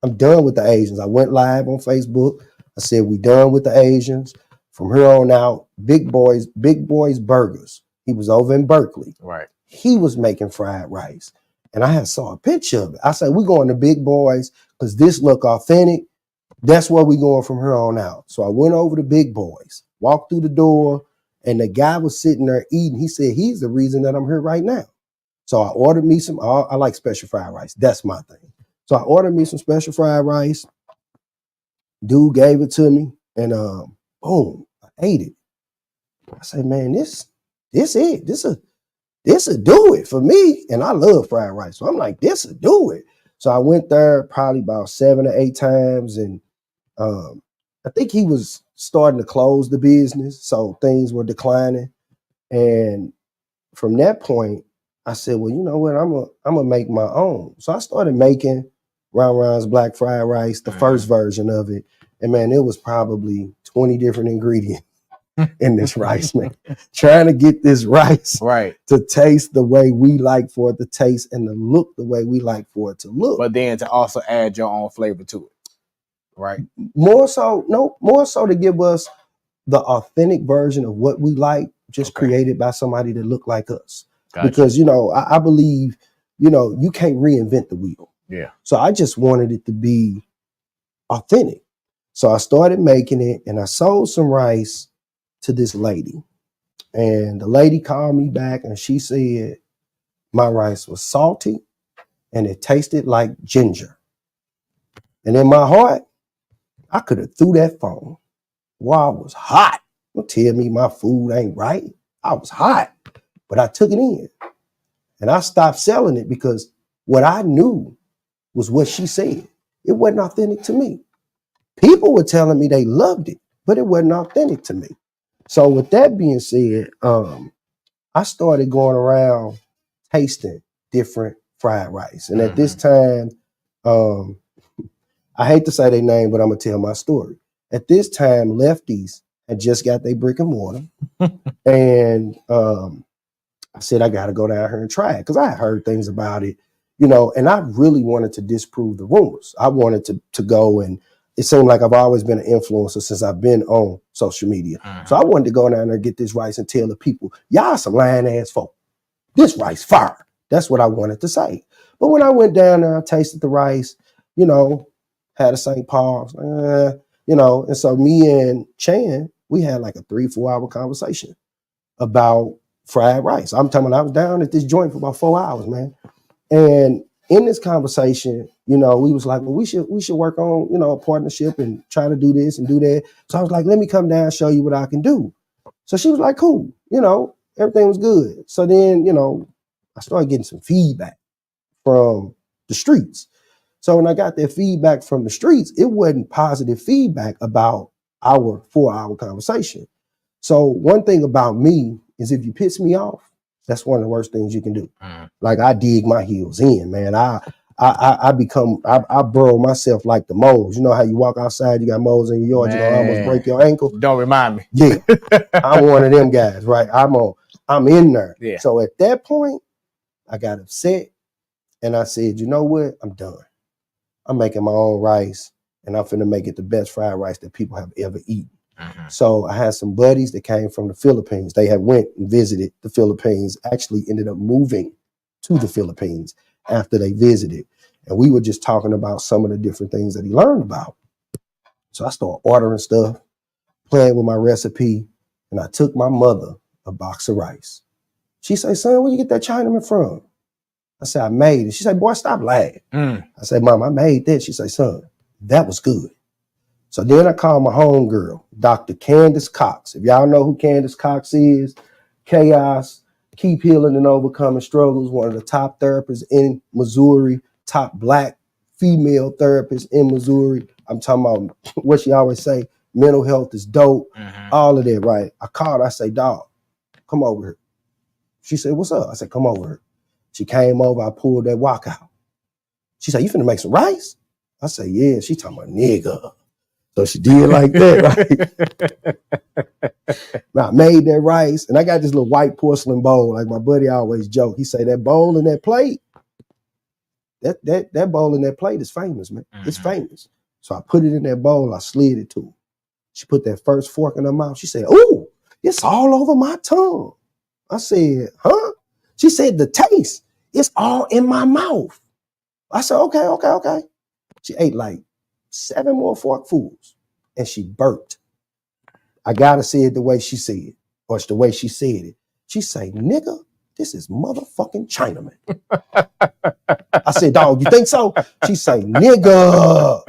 I'm done with the Asians. I went live on Facebook. I said, we done with the Asians. From here on out, Big Boys Burgers. He was over in Berkeley. Right. He was making fried rice. And I had saw a picture of it. I said, we're going to Big Boys because this look authentic. That's where we going from here on out. So I went over to Big Boys, walked through the door, and the guy was sitting there eating. He said, he's the reason that I'm here right now. So I ordered me some, I like special fried rice. That's my thing. So I ordered me some special fried rice. Dude gave it to me and boom, I ate it. I said, man, this it. This'll do it for me. And I love fried rice. So I'm like, this'll do it. So I went there probably about 7 or 8 times. And I think he was starting to close the business. So things were declining. And from that point, I said, well, you know what? I'm gonna make my own. So I started making Round Round's black fried rice, the first version of it. And man, it was probably 20 different ingredients in this rice, man. Trying to get this rice to taste the way we like for it to taste and to look the way we like for it to look. But then to also add your own flavor to it. Right. More so to give us the authentic version of what we like, just created by somebody that looked like us. Gotcha. Because, you know, I believe, you know, you can't reinvent the wheel. Yeah. So I just wanted it to be authentic. So I started making it and I sold some rice to this lady. And the lady called me back and she said my rice was salty and it tasted like ginger. And in my heart, I could have threw that phone. While I was hot. Don't tell me my food ain't right. I was hot, but I took it in. And I stopped selling it because what I knew was what she said. It wasn't authentic to me. People were telling me they loved it, but it wasn't authentic to me. So with that being said, I started going around tasting different fried rice. And at this time, I hate to say their name, but I'm going to tell my story. At this time, Lefties had just got their brick and mortar. And I said, I got to go down here and try it because I had heard things about it, you know, and I really wanted to disprove the rumors. I wanted to go, and it seemed like I've always been an influencer since I've been on social media. So I wanted to go down there and get this rice and tell the people, y'all some lying ass folk. This rice fire. That's what I wanted to say. But when I went down there, I tasted the rice, you know, had a St. Paul's, you know, and so me and Chan, we had like a 3-4 hour conversation about fried rice. I'm telling you, I was down at this joint for about 4 hours, man. And in this conversation, you know, we was like, well, we should work on, you know, a partnership and try to do this and do that. So I was like, let me come down and show you what I can do. So she was like, cool, you know, everything was good. So then, you know, I started getting some feedback from the streets. So when I got that feedback from the streets, it wasn't positive feedback about our 4 hour conversation. So one thing about me is if you piss me off, that's one of the worst things you can do. Like I dig my heels in, man. I burrow myself like the moles. You know how you walk outside, you got moles in your yard, you're gonna almost break your ankle. Don't remind me. Yeah, I'm one of them guys, right? I'm in there. Yeah. So at that point, I got upset and I said, you know what? I'm done. I'm making my own rice and I'm finna make it the best fried rice that people have ever eaten. So I had some buddies that came from the Philippines. They had went and visited the Philippines, actually ended up moving to the Philippines after they visited. And we were just talking about some of the different things that he learned about. So I started ordering stuff, playing with my recipe, and I took my mother a box of rice. She said, son, where you get that Chinaman from? I said, I made it. She said, boy, stop lying. I said, Mom, I made that. She said, son, that was good. So then I called my homegirl, Dr. Candace Cox. If y'all know who Candace Cox is, Chaos, Keep Healing and Overcoming Struggles, one of the top therapists in Missouri, top Black female therapist in Missouri. I'm talking about what she always say, mental health is dope, all of that, right? I called, I say, dog, come over here. She said, what's up? I said, come over here. She came over, I pulled that wok out. She said, you finna make some rice? I said, yeah. She talking about nigga. So she did like that, right? Now I made that rice, and I got this little white porcelain bowl, like my buddy always joke. He say that bowl and that plate, that bowl and that plate is famous, man. It's famous. So I put it in that bowl, I slid it to her. She put that first fork in her mouth. She said, ooh, it's all over my tongue. I said, huh? She said, the taste, it's all in my mouth. I said, okay. She ate like 7 more forkfuls and she burped. I gotta say it the way she said it, or it's the way she said it. She say, nigga, this is motherfucking Chinaman. I said, dog, you think so? She say, nigga.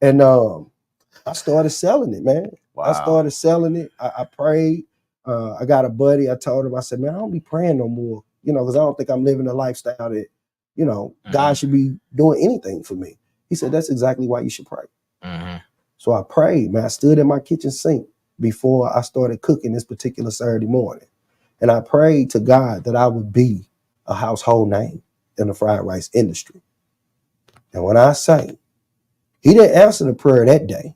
And I started selling it, man. Wow. I started selling it. I prayed. I got a buddy. I told him, I said, man, I don't be praying no more, because I don't think I'm living a lifestyle that, God should be doing anything for me. He said, that's exactly why you should pray. So I prayed, man. I stood in my kitchen sink before I started cooking this particular Saturday morning. And I prayed to God that I would be a household name in the fried rice industry. And when I say, he didn't answer the prayer that day.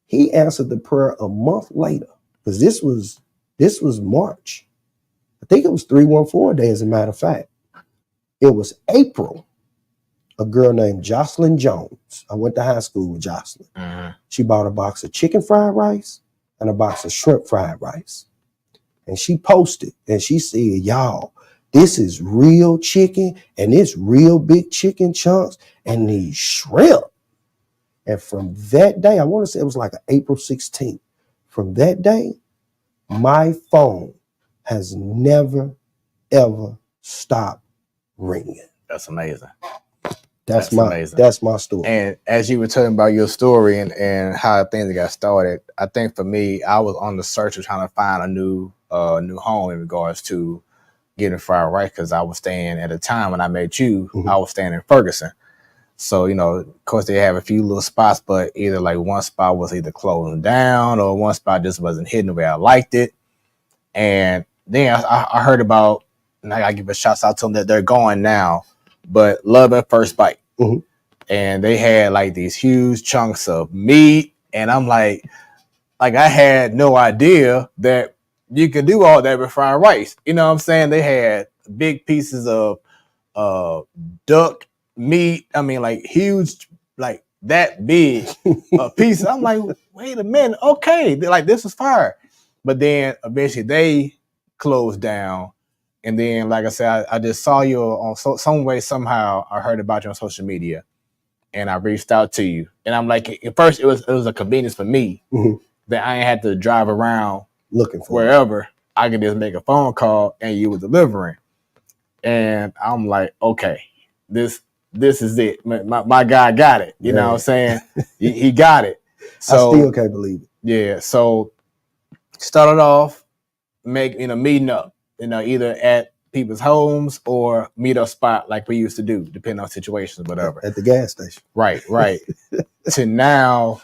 He answered the prayer a month later, because this was March. I think it was 314 Day, as a matter of fact. It was April. A girl named Jocelyn Jones. I went to high school with Jocelyn. She bought a box of chicken fried rice and a box of shrimp fried rice. And she posted and she said, y'all, this is real chicken and it's real big chicken chunks and these shrimp. And from that day, I want to say it was like April 16th. From that day, my phone has never, ever stopped ringing. That's amazing. That's my story. And as you were telling about your story and how things got started, I think for me, I was on the search of trying to find a new home in regards to getting fried rice, because I was staying at a time when I met you, I was staying in Ferguson. So, of course, they have a few little spots, but either like one spot was either closing down or one spot just wasn't hitting the way I liked it. And then I heard about, and I got to give a shout out to them that they're going now, but Love at First Bite. And they had like these huge chunks of meat. And I'm like I had no idea that you could do all that with fried rice. You know what I'm saying? They had big pieces of duck meat. I mean, like huge, like that big piece. I'm like, wait a minute. Okay. They're like, this is fire. But then eventually they closed down. And then, like I said, I just saw you on some way, somehow I heard about you on social media and I reached out to you. And I'm like, at first it was a convenience for me that I ain't had to drive around looking for wherever. I could just make a phone call and you were delivering. And I'm like, okay, this is it. My guy got it. You know what I'm saying? he got it. So I still can't believe it. Yeah. So started off meeting up, either at people's homes or meet up spot like we used to do, depending on situations, whatever. At the gas station. Right. To now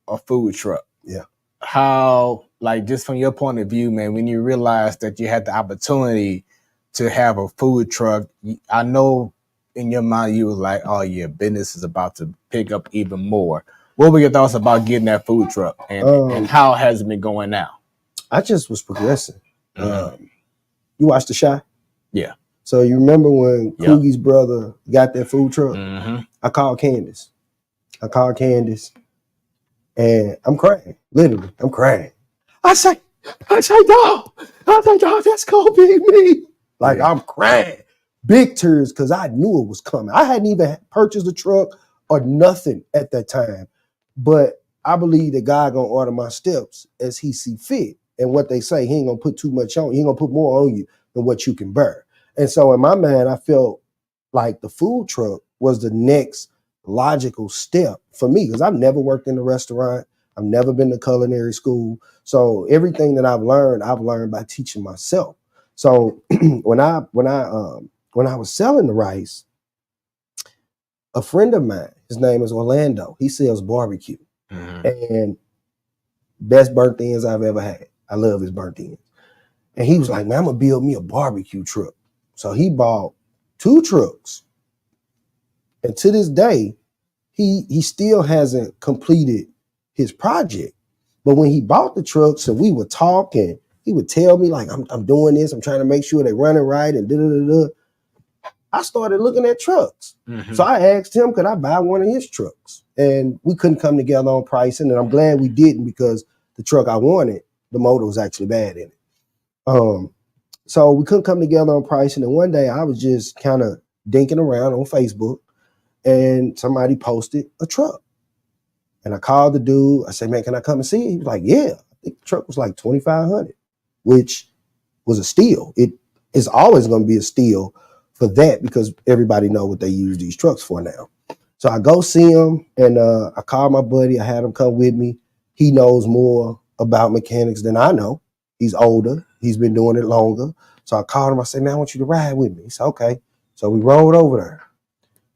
a food truck. Yeah. How, like, just from your point of view, man, when you realized that you had the opportunity to have a food truck, I know in your mind you was like, oh yeah, business is about to pick up even more. What were your thoughts about getting that food truck, and how has it been going now? I just was progressing. You watched The Shy? Yeah. So you remember when Yep. Coogie's brother got that food truck? Mm-hmm. I called Candace. And I'm crying. Literally, I'm crying. I say, dog, that's gonna be me. Like, Yeah. I'm crying. Big tears, because I knew it was coming. I hadn't even purchased a truck or nothing at that time. But I believe that God gonna order my steps as he see fit. And what they say, he ain't gonna put too much on you. He ain't gonna put more on you than what you can bear. And so in my mind, I felt like the food truck was the next logical step for me, because I've never worked in a restaurant. I've never been to culinary school. So everything that I've learned by teaching myself. So when I was selling the rice, a friend of mine, his name is Orlando, he sells barbecue. Mm-hmm. And best burnt ends I've ever had. I love his burnt ends. And he was like, man, I'm gonna build me a barbecue truck. So he bought 2 trucks. And to this day, he still hasn't completed his project. But when he bought the trucks and we would talk, and he would tell me, like, I'm doing this, I'm trying to make sure they're running right, and da-da-da-da. I started looking at trucks. Mm-hmm. So I asked him, could I buy one of his trucks? And we couldn't come together on pricing, and I'm glad we didn't, because the truck I wanted, the motor was actually bad in it. So we couldn't come together on pricing. And one day I was just kind of dinking around on Facebook, and somebody posted a truck. And I called the dude. I said, man, can I come and see it? He was like, yeah. I think the truck was like $2,500, which was a steal. It is always going to be a steal for that, because everybody know what they use these trucks for now. So I go see him, and I called my buddy. I had him come with me. He knows more about mechanics than I know. He's older. He's been doing it longer. So I called him. I said, man, I want you to ride with me. He said, okay. So we rolled over there,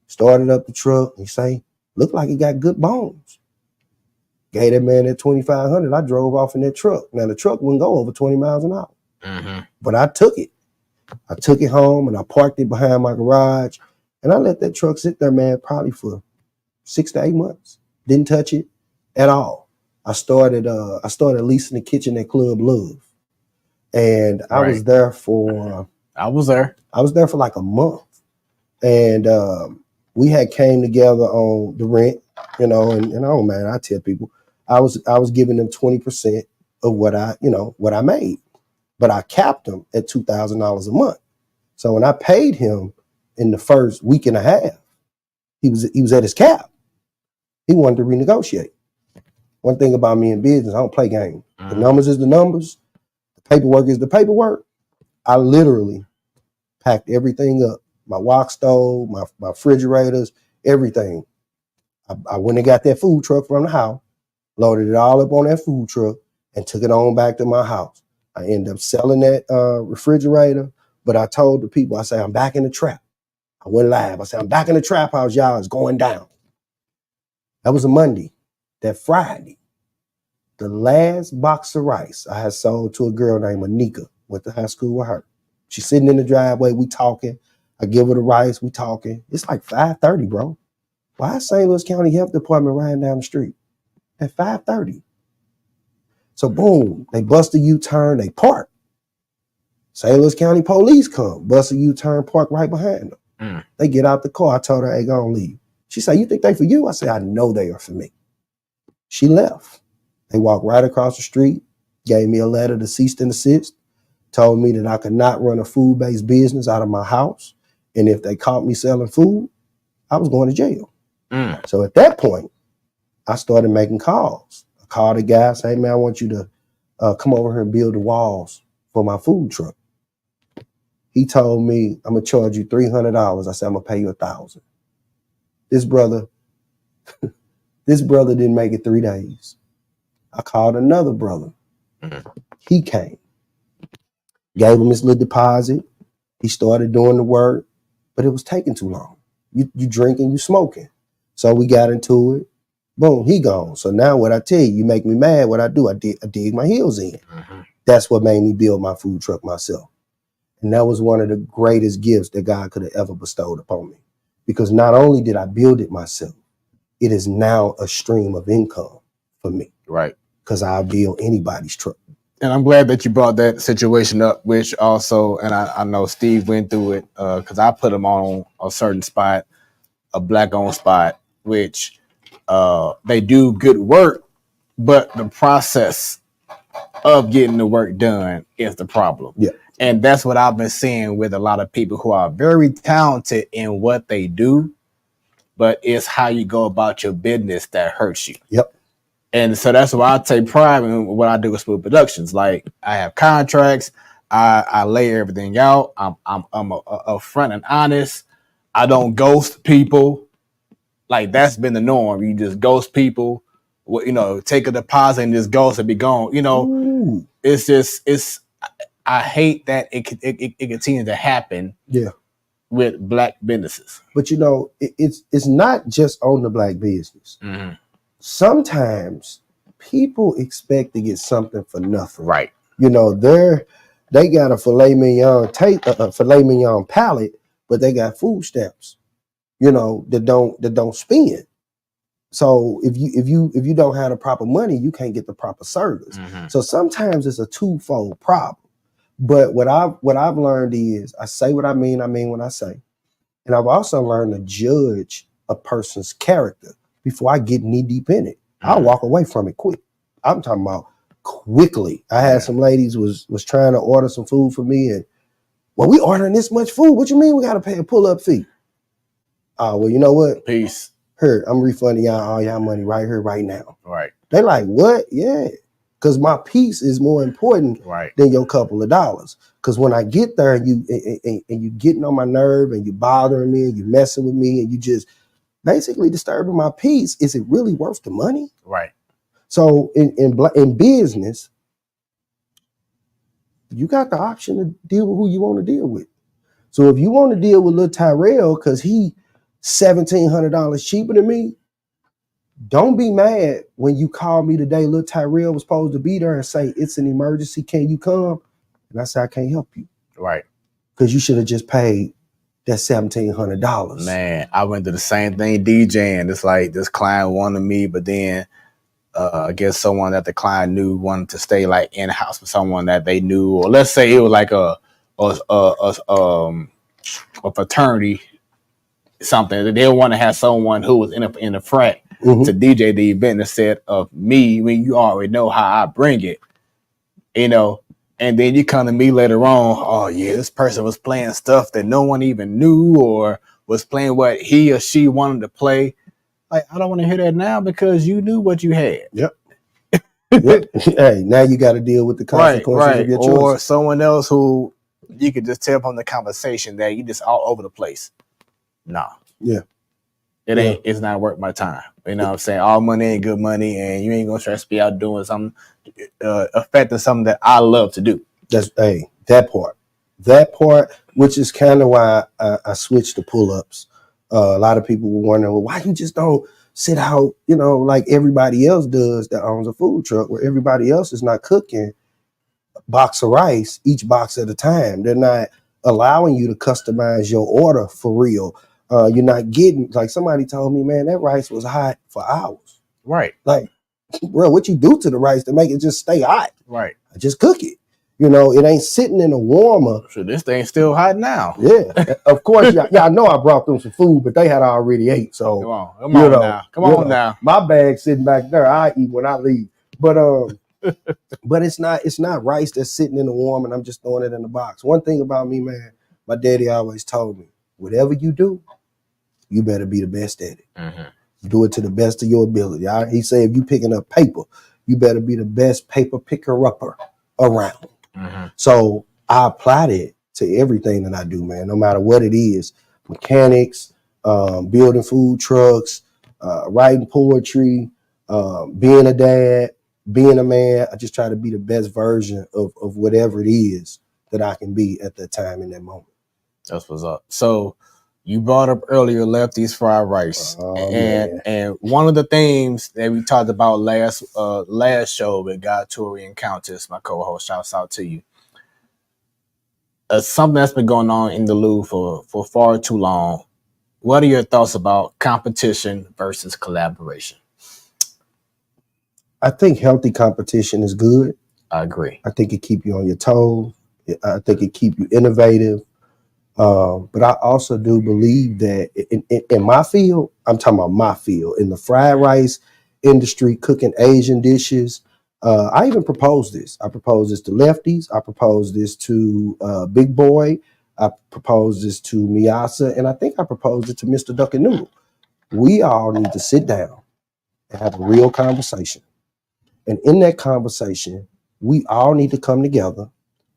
started up the truck. He say, looked like he got good bones. Gave that man that $2,500. I drove off in that truck. Now the truck wouldn't go over 20 miles an hour, Mm-hmm. but I took it. I took it home and I parked it behind my garage, and I let that truck sit there, man, probably for 6 to 8 months. Didn't touch it at all. I started leasing the kitchen at Club Love, and I was there for I was there for like a month, and we had came together on the rent, and oh man, I tell people I was giving them 20% of what I made, but I capped them at $2,000 a month. So when I paid him in the first week and a half, he was at his cap. He wanted to renegotiate. One thing about me in business, I don't play games. The numbers is the numbers. The paperwork is the paperwork. I literally packed everything up. My wok stove, my refrigerators, everything. I went and got that food truck from the house, loaded it all up on that food truck, and took it on back to my house. I ended up selling that refrigerator, but I told the people, I said, I'm back in the trap. I went live. I said, I'm back in the trap house, y'all. It's going down. That was a Monday. That Friday, the last box of rice I had sold to a girl named Anika. Went to high school with her. She's sitting in the driveway. We talking. I give her the rice. We talking. It's like 5:30, bro. Why is St. Louis County Health Department riding down the street at 5:30? So boom, they bust a U-turn. They park. St. Louis County police come, bust a U-turn, park right behind them. They get out the car. I told her, hey, go on, leave. She said, you think they for you? I said, I know they are for me. She left. They walked right across the street, gave me a letter to cease and desist, told me that I could not run a food-based business out of my house. And if they caught me selling food, I was going to jail. So at that point, I started making calls. I called a guy, say, hey, man, I want you to come over here and build the walls for my food truck. He told me, I'm going to charge you $300. I said, I'm going to pay you $1,000. This brother didn't make it 3 days. I called another brother. He came, gave him his little deposit. He started doing the work, but it was taking too long. You drinking, you smoking. So we got into it. Boom, he gone. So now what I tell you, you make me mad. What I do, I dig my heels in. That's what made me build my food truck myself. And that was one of the greatest gifts that God could have ever bestowed upon me. Because not only did I build it myself, it is now a stream of income for me. Right. Because I'll build anybody's truck And I'm glad that you brought that situation up, which also, and I know Steve went through it because I put him on a certain spot, a black owned spot, which they do good work, but the process of getting the work done is the problem. Yeah. And that's what I've been seeing with a lot of people who are very talented in what they do, but it's how you go about your business that hurts you. Yep. And so that's why I take pride in what I do with Smoooth Productions. Like I have contracts, I lay everything out. I'm upfront and honest. I don't ghost people. Like that's been the norm. You just ghost people. Take a deposit and just ghost and be gone. Ooh. It's. I hate that it continues to happen. Yeah. With black businesses. But it's not just on the black business. Mm-hmm. Sometimes people expect to get something for nothing. Right. They got a filet mignon palette, but they got food stamps, that don't spend. So if you don't have the proper money, you can't get the proper service. Mm-hmm. So sometimes it's a twofold problem. But what I've learned is I say what I mean what I say. And I've also learned to judge a person's character before I get knee deep in it. Mm-hmm. I'll walk away from it quick. I'm talking about quickly. I had some ladies was trying to order some food for me, and we ordering this much food. What you mean we gotta pay a pull-up fee? Oh, well, you know what? Peace. Here, I'm refunding y'all all y'all money right here, right now. Right. They like, what? Yeah. Because my peace is more important than your couple of dollars. Because when I get there and you getting on my nerve and you bothering me and you messing with me and you just basically disturbing my peace, is it really worth the money? Right. So in business, you got the option to deal with who you want to deal with. So if you want to deal with Lil Tyrell because he $1,700 cheaper than me, don't be mad when you call me today. Lil Tyrell was supposed to be there and say, it's an emergency. Can you come? And I say, I can't help you. Right. Because you should have just paid that $1,700. Man, I went through the same thing DJing. It's like this client wanted me, but then I guess someone that the client knew wanted to stay like in-house with someone that they knew. Or let's say it was like a fraternity, something. They didn't want to have someone who was in a frat to DJ the event instead of me. When you already know how I bring it, and then you come to me later on. Oh yeah, this person was playing stuff that no one even knew, or was playing what he or she wanted to play. Like, I don't want to hear that now because you knew what you had. Yep. Yep. Hey, now you got to deal with the consequences of your choice. Or someone else who you could just tell from the conversation that you just all over the place. Nah. Yeah. It's not worth my time. You know what I'm saying? All money ain't good money, and you ain't gonna stress me out doing something affecting something that I love to do. That part, which is kind of why I switched to pull-ups. A lot of people were wondering, well, why you just don't sit out, like everybody else does that owns a food truck, where everybody else is not cooking a box of rice, each box at a time. They're not allowing you to customize your order for real. You're not getting, like somebody told me, man, that rice was hot for hours. Right. Like, bro, what you do to the rice to make it just stay hot? Right. I just cook it. It ain't sitting in a warmer. So this thing's still hot now. Yeah. Of course, y'all know I brought them some food, but they had already ate. So come on now. My bag's sitting back there. I eat when I leave. But but it's not rice that's sitting in the warm and I'm just throwing it in the box. One thing about me, man, my daddy always told me, whatever you do, you better be the best at it. Mm-hmm. Do it to the best of your ability. He said, if you picking up paper, you better be the best paper picker-upper around. Mm-hmm. So I applied it to everything that I do, man, no matter what it is. Mechanics, building food trucks, writing poetry, being a dad, being a man. I just try to be the best version of whatever it is that I can be at that time in that moment. That's what's up. So you brought up earlier Lefty's fried rice, and one of the themes that we talked about last show with God Tory and Countess, my co-host, shouts out to you. Something that's been going on in the Louvre for far too long. What are your thoughts about competition versus collaboration? I think healthy competition is good. I agree. I think it keep you on your toes. I think it keep you innovative. But I also do believe that in my field, I'm talking about my field, in the fried rice industry, cooking Asian dishes. I even proposed this. I proposed this to lefties. I proposed this to Big Boy. I proposed this to Miyasa. And I think I proposed it to Mr. Duck and Noodle. We all need to sit down and have a real conversation. And in that conversation, we all need to come together.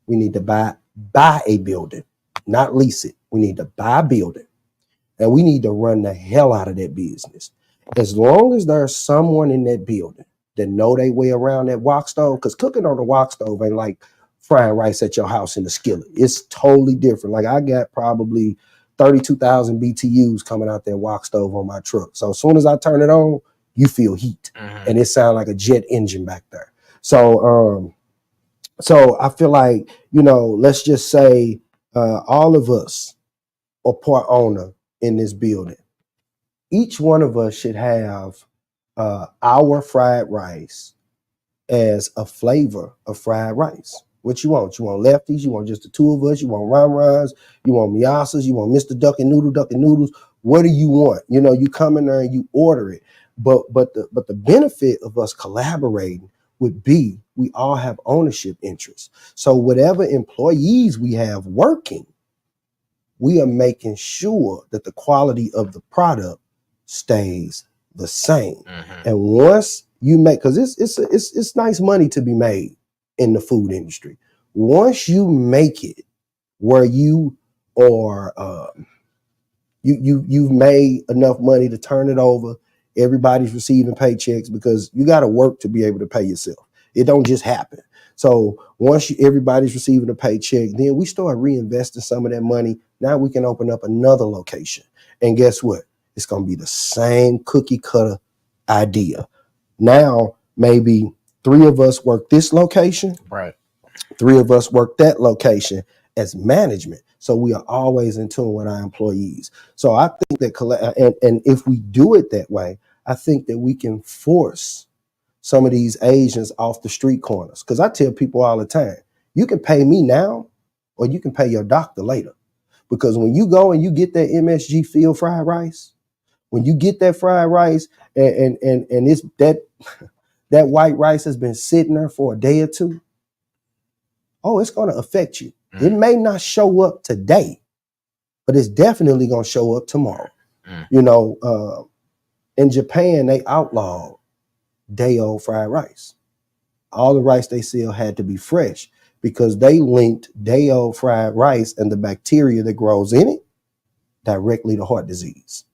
We need to buy a building, not lease it. We need to buy a building, and we need to run the hell out of that business. As long as there's someone in that building that know their way around that wok stove, because cooking on the wok stove ain't like frying rice at your house in the skillet. It's totally different. Like I got probably 32,000 BTUs coming out that wok stove on my truck. So as soon as I turn it on, you feel heat, and it sounds like a jet engine back there. So I feel like, let's just say all of us are part owner in this building. Each one of us should have our fried rice as a flavor of fried rice. What you want? You want lefties? You want just the two of us? You want ron-rons? You want miyasas? You want Mr. Duck and Noodles? What do you want? You come in there and you order it. But the benefit of us collaborating would be we all have ownership interests. So whatever employees we have working, we are making sure that the quality of the product stays the same. And once you make, because it's nice money to be made in the food industry. Once you make it where you are, you've made enough money to turn it over. Everybody's receiving paychecks, because you got to work to be able to pay yourself. It don't just happen. So once everybody's receiving a paycheck, then we start reinvesting some of that money. Now we can open up another location. And guess what? It's going to be the same cookie cutter idea. Now, maybe 3 of us work this location. Right. 3 of us work that location as management. So we are always in tune with our employees. So I think that, and if we do it that way, I think that we can force some of these Asians off the street corners. Because I tell people all the time, you can pay me now, or you can pay your doctor later. Because when you go and you get that MSG field fried rice, when you get that fried rice and it's that white rice has been sitting there for a day or two, it's going to affect you. It may not show up today, but it's definitely going to show up tomorrow. In Japan, they outlawed day-old fried rice. All the rice they sell had to be fresh, because they linked day-old fried rice and the bacteria that grows in it directly to heart disease.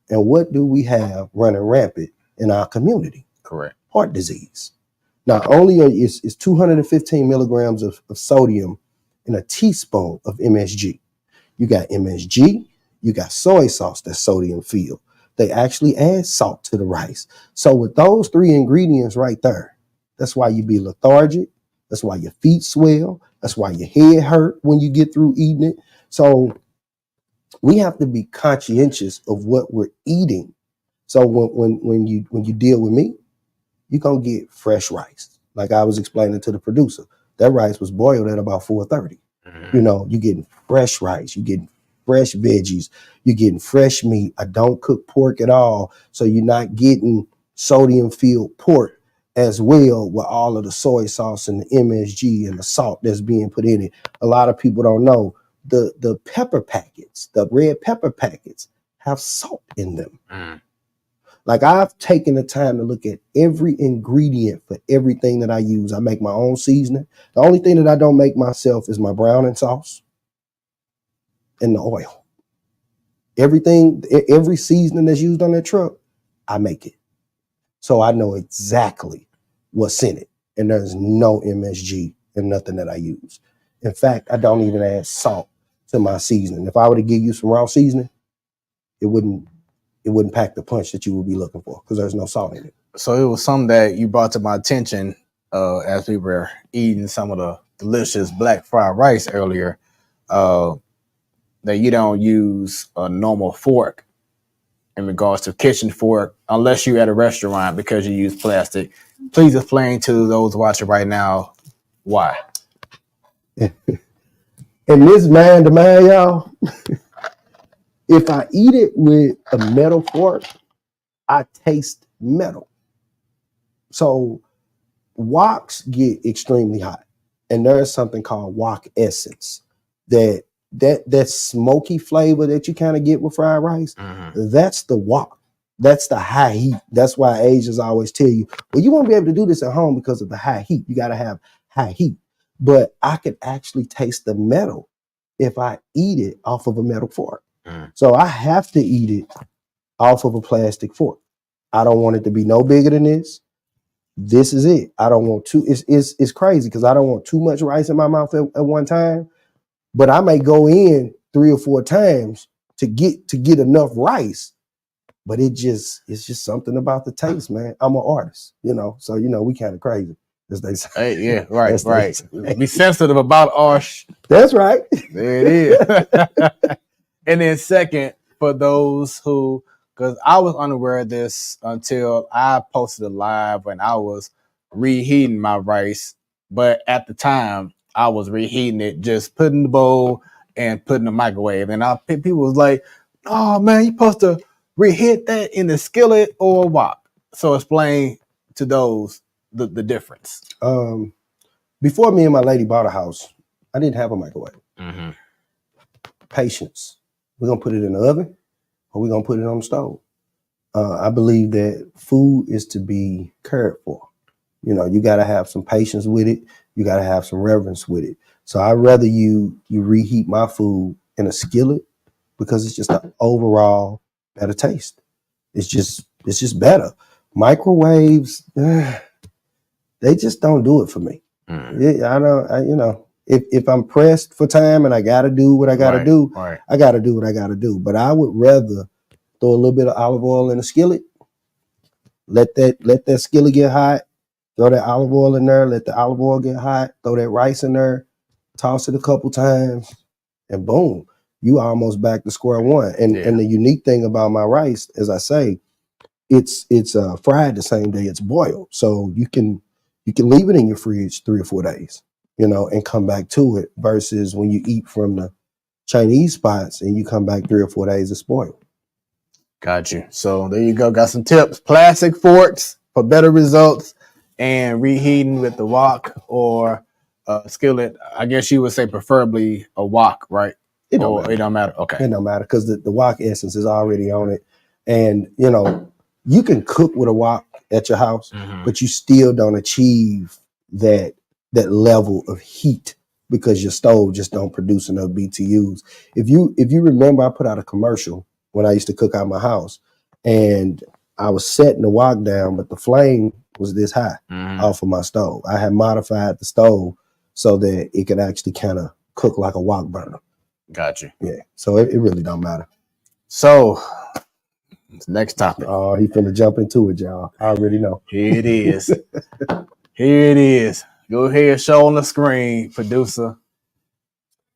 And what do we have running rampant in our community? Correct. Heart disease. Not only is 215 milligrams of sodium in a teaspoon of MSG. You got MSG, you got soy sauce that's sodium filled. They actually add salt to the rice. So with those 3 ingredients right there, that's why you be lethargic. That's why your feet swell. That's why your head hurt when you get through eating it. So we have to be conscientious of what we're eating. So when you deal with me, you're going to get fresh rice. Like I was explaining to the producer, that rice was boiled at about 4:30. You're getting fresh rice. You're getting fresh veggies. You're getting fresh meat. I don't cook pork at all. So you're not getting sodium-filled pork as well, with all of the soy sauce and the MSG and the salt that's being put in it. A lot of people don't know the pepper packets, the red pepper packets, have salt in them. Like I've taken the time to look at every ingredient for everything that I use. I make my own seasoning. The only thing that I don't make myself is my browning sauce and the oil. Everything, every seasoning that's used on that truck, I make it. So I know exactly what's in it. And there's no MSG in nothing that I use. In fact, I don't even add salt to my seasoning. If I were to give you some raw seasoning, it wouldn't pack the punch that you would be looking for, because there's no salt in it. So it was something that you brought to my attention as we were eating some of the delicious black fried rice earlier, that you don't use a normal fork in regards to kitchen fork, unless you're at a restaurant, because you use plastic. Please explain to those watching right now why. And this man to man, y'all, if I eat it with a metal fork, I taste metal. So woks get extremely hot, and there's something called wok essence that smoky flavor that you kind of get with fried rice. That's the wok. That's the high heat. That's why Asians always tell you, well, you won't be able to do this at home because of the high heat. You got to have high heat. But I could actually taste the metal if I eat it off of a metal fork. So I have to eat it off of a plastic fork. I don't want it to be no bigger than this. This is it. I don't want too. It's crazy because I don't want too much rice in my mouth at one time. But I may go in 3 or 4 times to get enough rice. But it's just something about the taste, man. I'm an artist, so we kind of crazy, as they say. Hey, yeah, right, right. Be sensitive about our. That's right. There it is. And then second, for those who, because I was unaware of this until I posted a live when I was reheating my rice, but at the time I was reheating it, just putting the bowl and putting the microwave, and people was like, "Oh man, you supposed to reheat that in the skillet or wok." So explain to those the difference. Before me and my lady bought a house, I didn't have a microwave. Patience. We're gonna put it in the oven, or we're gonna put it on the stove. I believe that food is to be cared for. You got to have some patience with it. You got to have some reverence with it. So I'd rather you reheat my food in a skillet because it's just an overall better taste. It's just better. Microwaves, they just don't do it for me. I don't. If I'm pressed for time and I got to do what I got to do, I got to do what I got to do. But I would rather throw a little bit of olive oil in a skillet. Let that skillet get hot. Throw that olive oil in there. Let the olive oil get hot. Throw that rice in there. Toss it a couple times, and boom, you almost back to square one. And the unique thing about my rice, as I say, it's fried the same day it's boiled. So you can leave it in your fridge 3 or 4 days, and come back to it. Versus when you eat from the Chinese spots and you come back 3 or 4 days, it's spoiled. Got you. So there you go. Got some tips. Plastic forks for better results, and reheating with the wok or skillet. I guess you would say preferably a wok, right? It don't matter. Okay. It don't matter because the wok essence is already on it. And, you can cook with a wok at your house, but you still don't achieve that level of heat because your stove just don't produce enough BTUs. If you remember, I put out a commercial when I used to cook out my house, and I was setting the wok down, but the flame was this high off of my stove. I had modified the stove so that it could actually kind of cook like a wok burner. Got you. Yeah. So it really don't matter. So next topic. Oh, he finna jump into it, y'all. I already know. Here it is. Here it is. Go ahead, show on the screen, producer.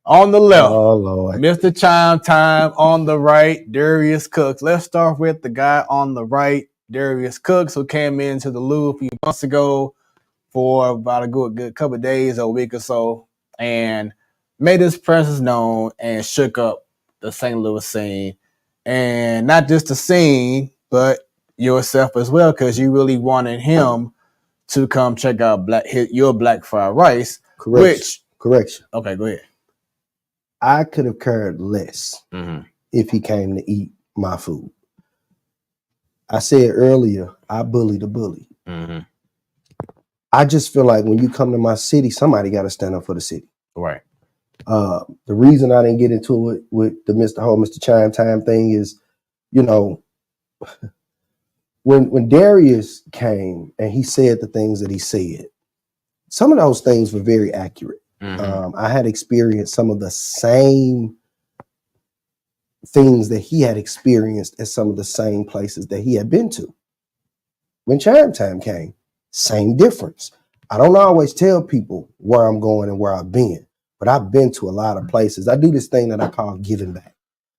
On the left, oh Lord, Mr. Chime Time. On the right, Darius Cooks. Let's start with the guy on the right, Darius Cooks, who came into the Louvre a few months ago for about a good couple of days, a week or so, and made his presence known and shook up the St. Louis scene. And not just the scene, but yourself as well, because you really wanted him to come check out your black fried rice. Correction. Okay, go ahead. I could have cared less if he came to eat my food. I said earlier, I bully the bully. I just feel like when you come to my city, somebody got to stand up for the city. Right. The reason I didn't get into it with the Mr. Chime Time thing is, when Darius came and he said the things that he said, some of those things were very accurate. I had experienced some of the same things that he had experienced at some of the same places that he had been to. When Chime Time came, same difference. I don't always tell people where I'm going and where I've been, but I've been to a lot of places. I do this thing that I call giving back.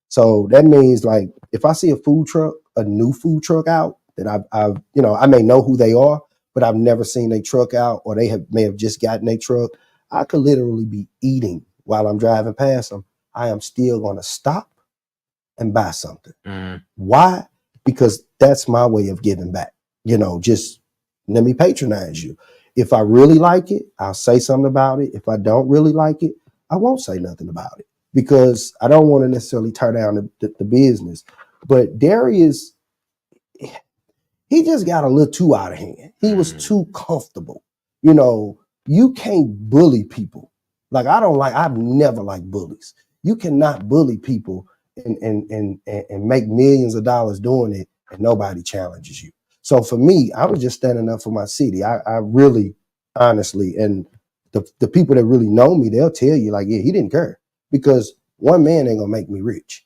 So that means, like, if I see a new food truck out that I may know who they are, but I've never seen their truck out, or they may have just gotten their truck. I could literally be eating while I'm driving past them. I am still going to stop and buy something. Why? Because that's my way of giving back. Just let me patronize you. If I really like it, I'll say something about it. If I don't really like it, I won't say nothing about it, because I don't want to necessarily tear down the business. But Darius, he just got a little too out of hand. He was too comfortable. You can't bully people. Like, I've never liked bullies. You cannot bully people and make millions of dollars doing it, and nobody challenges you. So for me, I was just standing up for my city. I really, honestly, and the people that really know me, they'll tell you, like, yeah, he didn't care, because one man ain't gonna make me rich.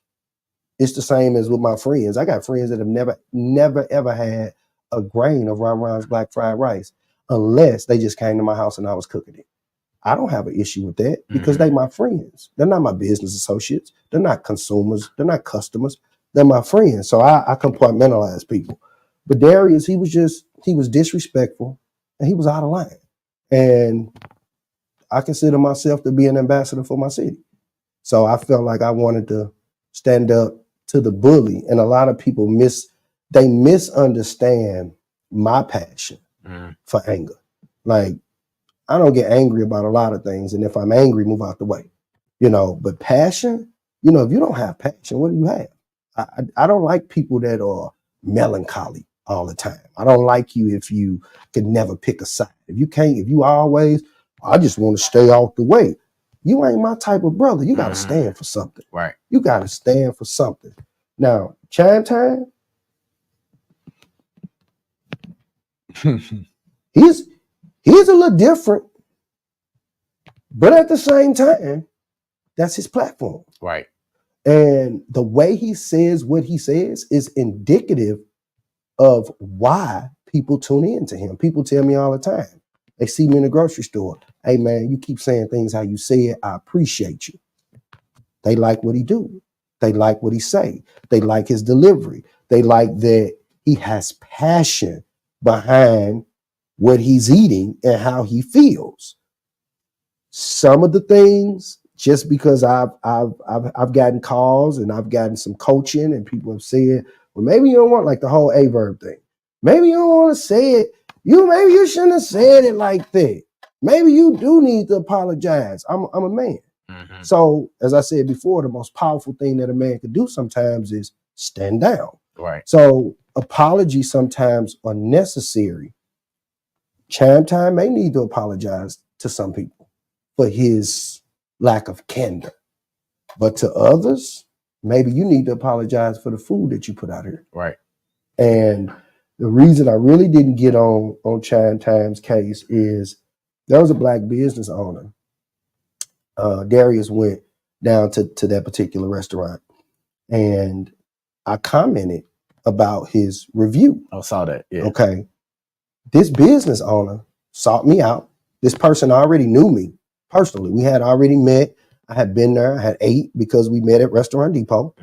It's the same as with my friends. I got friends that have never, ever had a grain of Ron Ron's black fried rice, unless they just came to my house and I was cooking it. I don't have an issue with that, because they my friends. They're not my business associates. They're not consumers. They're not customers. They're my friends. So I compartmentalize people. But Darius, he was disrespectful, and he was out of line. And I consider myself to be an ambassador for my city. So I felt like I wanted to stand up to the bully. And a lot of people misunderstand my passion for anger. Like, I don't get angry about a lot of things. And if I'm angry, move out the way. But passion, if you don't have passion, what do you have? I don't like people that are melancholy all the time. I don't like you if you could never pick a side. If you always, I just want to stay out the way. You ain't my type of brother. You got to stand for something. Right. You got to stand for something. Now, Chime Time, he's a little different, but at the same time, that's his platform. Right. And the way he says what he says is indicative of why people tune in to him. People tell me all the time. They see me in the grocery store. Hey, man, you keep saying things how you say it. I appreciate you. They like what he do. They like what he say. They like his delivery. They like that he has passion behind what he's eating and how he feels. Some of the things, just because I've gotten calls and I've gotten some coaching, and people have said, well, maybe you don't want, like, the whole A-verb thing. Maybe you don't want to say it. Maybe you shouldn't have said it like that. Maybe you do need to apologize. I'm a man. So, as I said before, the most powerful thing that a man could do sometimes is stand down. Right. So apologies sometimes are necessary. Chime Time may need to apologize to some people for his lack of candor. But to others, maybe you need to apologize for the food that you put out here. Right. And the reason I really didn't get on Chime Time's case is there was a black business owner. Darius went down to that particular restaurant, and I commented about his review. I saw that. Yeah. Okay. This business owner sought me out. This person already knew me personally. We had already met. I had been there. I had ate because we met at Restaurant Depot.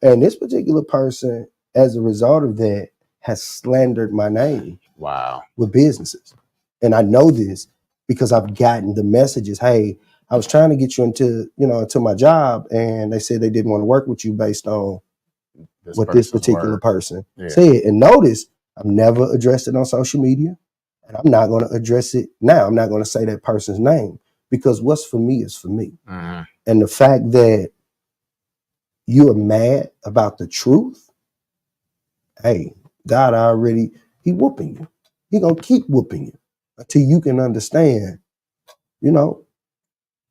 And this particular person, as a result of that, has slandered my name. Wow. With businesses. And I know this because I've gotten the messages. Hey, I was trying to get you into my job, and they said they didn't want to work with you based on what this particular person said. And notice, I've never addressed it on social media, and I'm not going to address it now. I'm not going to say that person's name, because what's for me is for me. And the fact that you are mad about the truth, hey, God already, he whooping you. He going to keep whooping you until you can understand,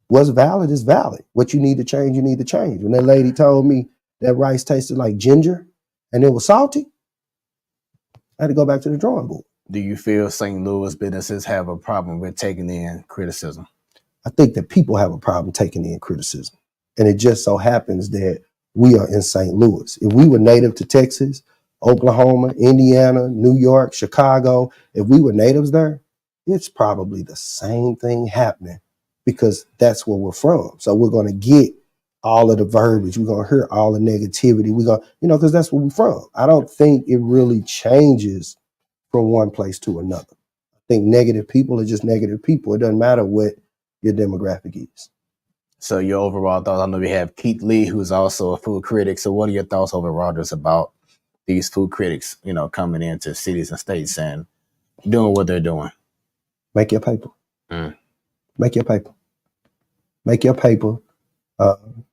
what's valid is valid. What you need to change, you need to change. When that lady told me that rice tasted like ginger and it was salty, I had to go back to the drawing board. Do you feel St. Louis businesses have a problem with taking in criticism? I think that people have a problem taking in criticism. And it just so happens that we are in St. Louis. If we were native to Texas, Oklahoma, Indiana, New York, Chicago, if we were natives there, it's probably the same thing happening, because that's where we're from. So we're going to get all of the verbiage. We're going to hear all the negativity. We're going, because that's where we're from. I don't think it really changes from one place to another. I think negative people are just negative people. It doesn't matter what your demographic is. So your overall thoughts, I know we have Keith Lee, who's also a food critic. So what are your thoughts overall just about these food critics, coming into cities and states and doing what they're doing? Make your paper. Mm. Make your paper. Make your paper.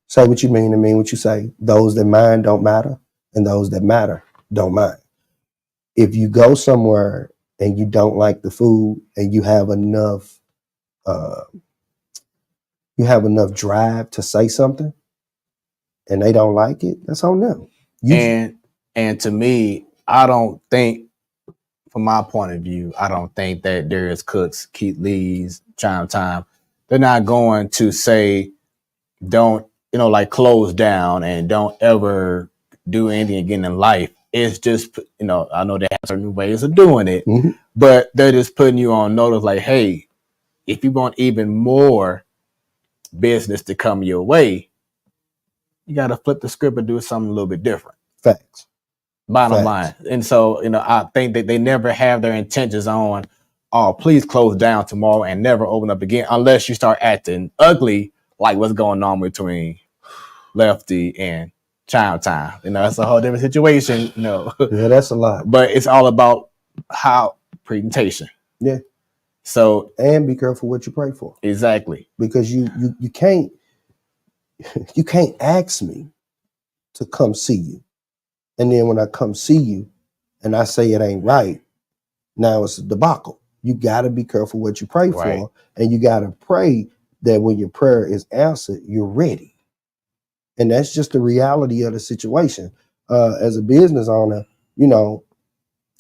Say what you mean and mean what you say. Those that mind don't matter, and those that matter don't mind. If you go somewhere and you don't like the food and you have enough drive to say something and they don't like it, that's on them. And to me, I don't think, from my point of view, I don't think that Darius Cook's, Keith Lee's, Chime Time, they're not going to say, don't, like close down and don't ever do anything again in life. It's just, I know they have certain ways of doing it, but they're just putting you on notice like, hey, if you want even more business to come your way, you got to flip the script and do something a little bit different. Facts. Bottom line. And so, I think that they never have their intentions on, oh, please close down tomorrow and never open up again unless you start acting ugly like what's going on between Lefty and Chime Time. It's a whole different situation. Yeah, that's a lot. But it's all about how presentation. Yeah. So, and be careful what you pray for. Exactly. Because you can't ask me to come see you. And then when I come see you and I say it ain't right, now it's a debacle. You got to be careful what you pray for. And you got to pray that when your prayer is answered, you're ready. And that's just the reality of the situation. As a business owner,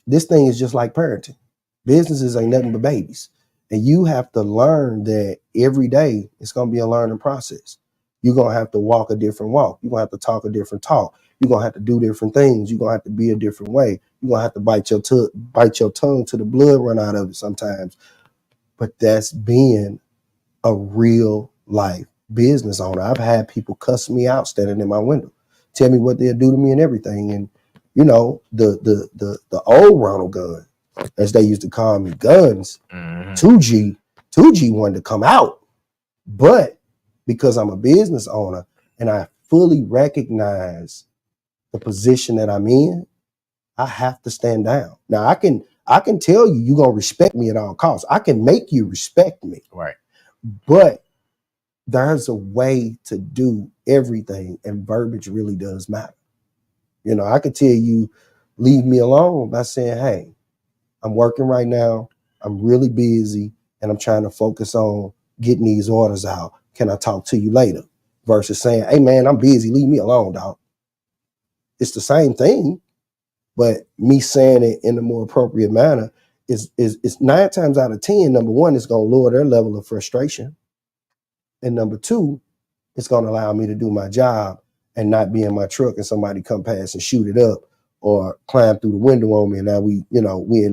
this thing is just like parenting. Businesses ain't nothing but babies. And you have to learn that every day it's going to be a learning process. You're going to have to walk a different walk. You're going to have to talk a different talk. You're going to have to do different things. You're going to have to be a different way. You're going to have to bite your tongue till the blood run out of it sometimes. But that's being a real life business owner. I've had people cuss me out standing in my window, tell me what they'll do to me and everything. And, the old Ronald Gunn, as they used to call me, Guns, 2G wanted to come out. But because I'm a business owner and I fully recognize the position that I'm in, I have to stand down. Now I can tell you, you're going to respect me at all costs. I can make you respect me. Right. But there's a way to do everything, and verbiage really does matter. I could tell you, leave me alone by saying, hey, I'm working right now. I'm really busy and I'm trying to focus on getting these orders out. Can I talk to you later? Versus saying, hey man, I'm busy. Leave me alone, dog. It's the same thing, but me saying it in a more appropriate manner is 9 times out of 10, number one, it's going to lower their level of frustration. And number two, it's going to allow me to do my job and not be in my truck and somebody come past and shoot it up or climb through the window on me. And now we in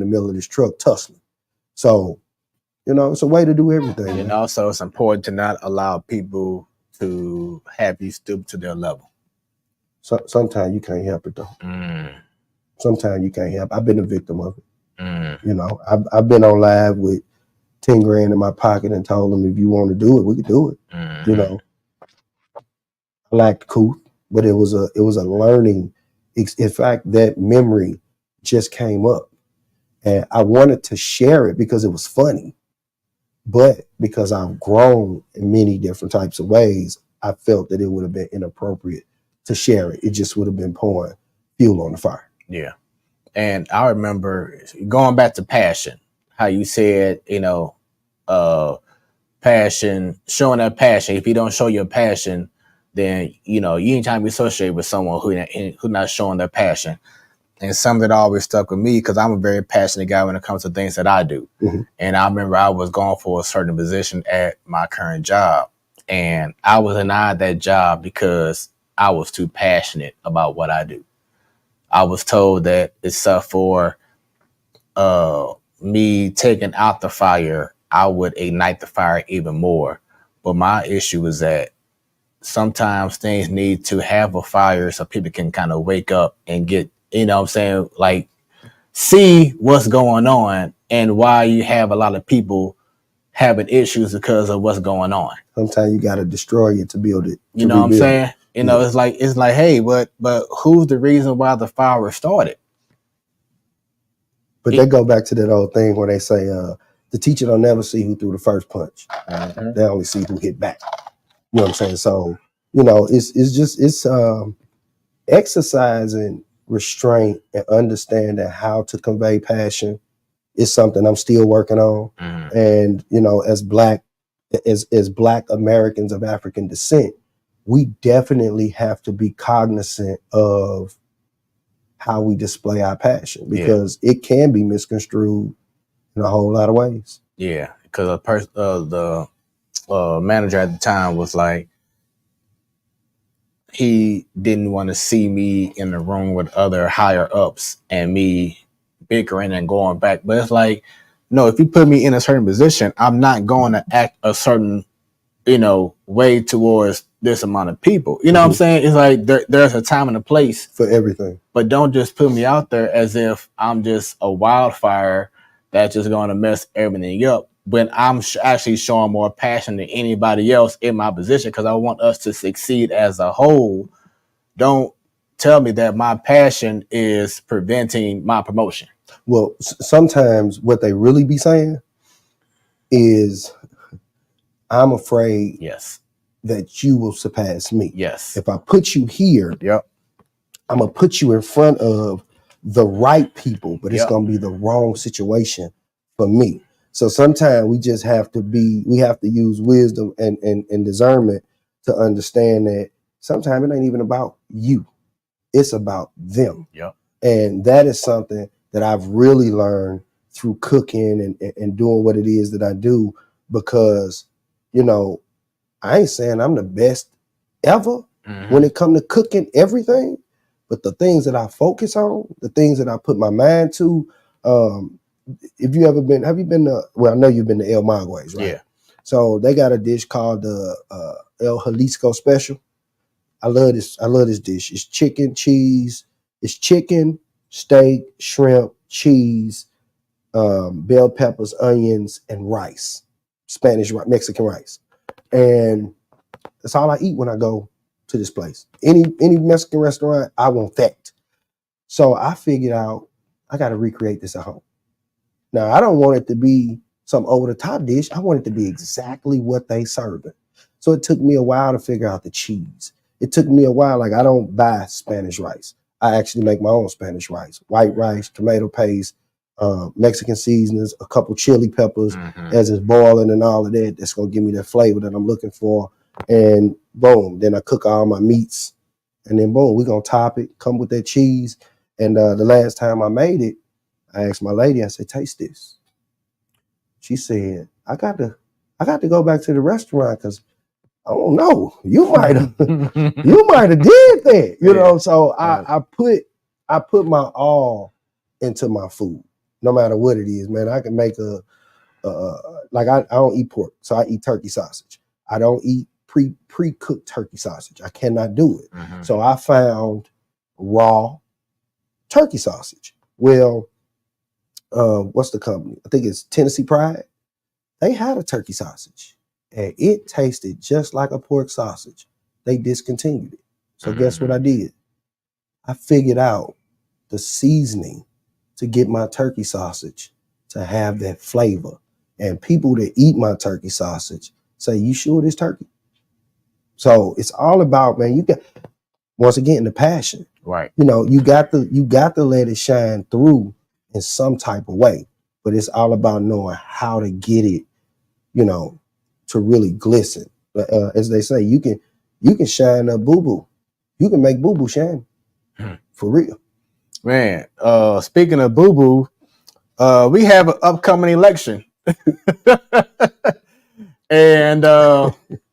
the middle of this truck tussling. So, it's a way to do everything. And also it's important to not allow people to have you stoop to their level. So sometimes you can't help it though. Sometimes you can't help. I've been a victim of it. I've been on live with 10 grand in my pocket and told them, if you want to do it, we can do it. I liked Kuth, but it was a learning. In fact, that memory just came up and I wanted to share it because it was funny, but because I've grown in many different types of ways, I felt that it would have been inappropriate to share it. It just would have been pouring fuel on the fire. Yeah. And I remember going back to passion, how you said, passion, showing that passion. If you don't show your passion, then, you ain't trying to be associated with someone who not showing their passion. And something that always stuck with me, because I'm a very passionate guy when it comes to things that I do. And I remember I was going for a certain position at my current job. And I was denied that job because I was too passionate about what I do. I was told that except for me taking out the fire, I would ignite the fire even more. But my issue is that sometimes things need to have a fire so people can kind of wake up and get, like see what's going on and why you have a lot of people having issues because of what's going on. Sometimes you got to destroy it to build it. You know what I'm saying? You know, it's like, hey, but who's the reason why the fire started? But they go back to that old thing where they say the teacher don't never see who threw the first punch. Mm-hmm. They only see who hit back. You know what I'm saying? So, you know, it's exercising restraint and understanding how to convey passion is something I'm still working on. Mm-hmm. And, you know, as black Americans of African descent, we definitely have to be cognizant of how we display our passion, because it can be misconstrued in a whole lot of ways. Yeah, because the manager at the time was like, he didn't want to see me in the room with other higher ups and me bickering and going back. But it's like, no, if you put me in a certain position, I'm not going to act a certain, you know, way towards this amount of people. You know what I'm saying? It's like there's a time and a place for everything. But don't just put me out there as if I'm just a wildfire that's just going to mess everything up, when I'm actually showing more passion than anybody else in my position, because I want us to succeed as a whole. Don't tell me that my passion is preventing my promotion. Well, sometimes what they really be saying is, I'm afraid that you will surpass me. Yes. If I put you here, I'm going to put you in front of the right people, but it's going to be the wrong situation for me. So sometimes we just have to use wisdom and discernment to understand that sometimes it ain't even about you. It's about them. And that is something that I've really learned through cooking and doing what it is that I do, because, you know, I ain't saying I'm the best ever when it comes to cooking everything, but the things that I focus on, the things that I put my mind to, have you been to, well, I know you've been to El Maguey's, right? Yeah. So they got a dish called the El Jalisco Special. I love this dish. It's chicken, cheese. It's chicken, steak, shrimp, cheese, bell peppers, onions, and rice. Spanish, Mexican rice. And that's all I eat when I go to this place. Any Mexican restaurant, I want that. So I figured out I got to recreate this at home. Now, I don't want it to be some over-the-top dish. I want it to be exactly what they serving. So it took me a while to figure out the cheese. It took me a while. Like, I don't buy Spanish rice. I actually make my own Spanish rice. White rice, tomato paste, Mexican seasonings, a couple chili peppers as it's boiling and all of that. That's going to give me that flavor that I'm looking for. And boom, then I cook all my meats. And then boom, we're going to top it, come with that cheese. And the last time I made it, I asked my lady, I said, taste this. She said, I got to go back to the restaurant because I don't know. You might have did that. You know, so I put my all into my food, no matter what it is, man. I can make I don't eat pork, so I eat turkey sausage. I don't eat pre-cooked turkey sausage. I cannot do it. So I found raw turkey sausage. Well, what's the company? I think it's Tennessee Pride. They had a turkey sausage and it tasted just like a pork sausage. They discontinued it. So guess what I did? I figured out the seasoning to get my turkey sausage to have that flavor. And people that eat my turkey sausage say, you sure this turkey? So it's all about, man, you got, once again, the passion. Right. You know, you got to let it shine through in some type of way. But it's all about knowing how to get it, you know, to really glisten. As they say, you can shine a boo-boo. You can make boo-boo shine. For real. Man, speaking of boo-boo, we have an upcoming election. And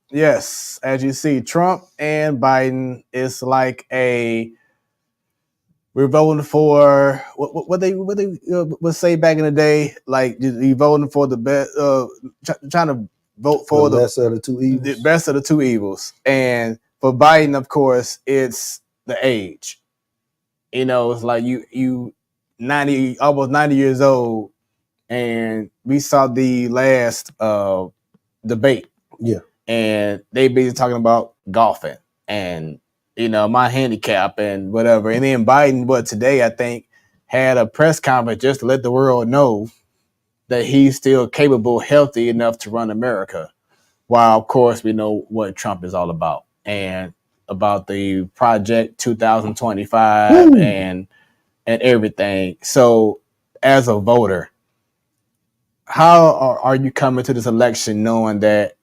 yes, as you see, Trump and Biden is like we're voting for what they would say back in the day, like you voting for the best, trying to vote for the best of the two evils. The best of the two evils. And for Biden, of course, it's the age. You know, it's like you 90, almost 90 years old, and we saw the last debate. Yeah. And they basically talking about golfing and my handicap and whatever. And then Biden, today I think had a press conference just to let the world know that he's still capable, healthy enough to run America. While of course we know what Trump is all about and about the Project 2025 Woo. and everything. So as a voter, how are you coming to this election knowing that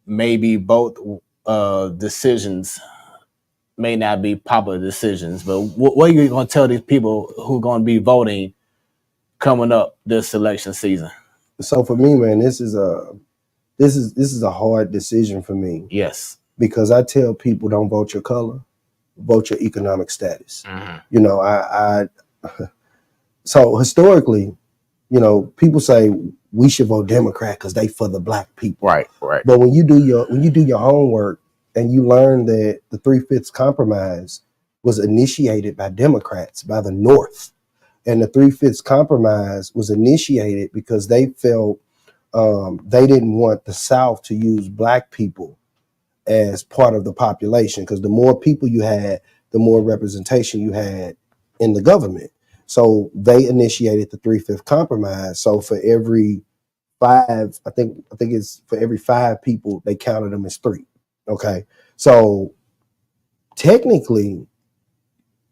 maybe both decisions may not be popular decisions, but what are you going to tell these people who are going to be voting coming up this election season? So for me, man, this is a hard decision for me. Yes, because I tell people don't vote your color, vote your economic status. I so historically, people say we should vote Democrat because they for the black people. Right. But when you do your homework and you learn that the 3/5 compromise was initiated by Democrats, by the North, and the 3/5 compromise was initiated because they felt they didn't want the South to use black people as part of the population, because the more people you had, the more representation you had in the government. So they initiated the 3/5 compromise. So for every five, I think it's for every 5 people, they counted them as 3. Okay. So technically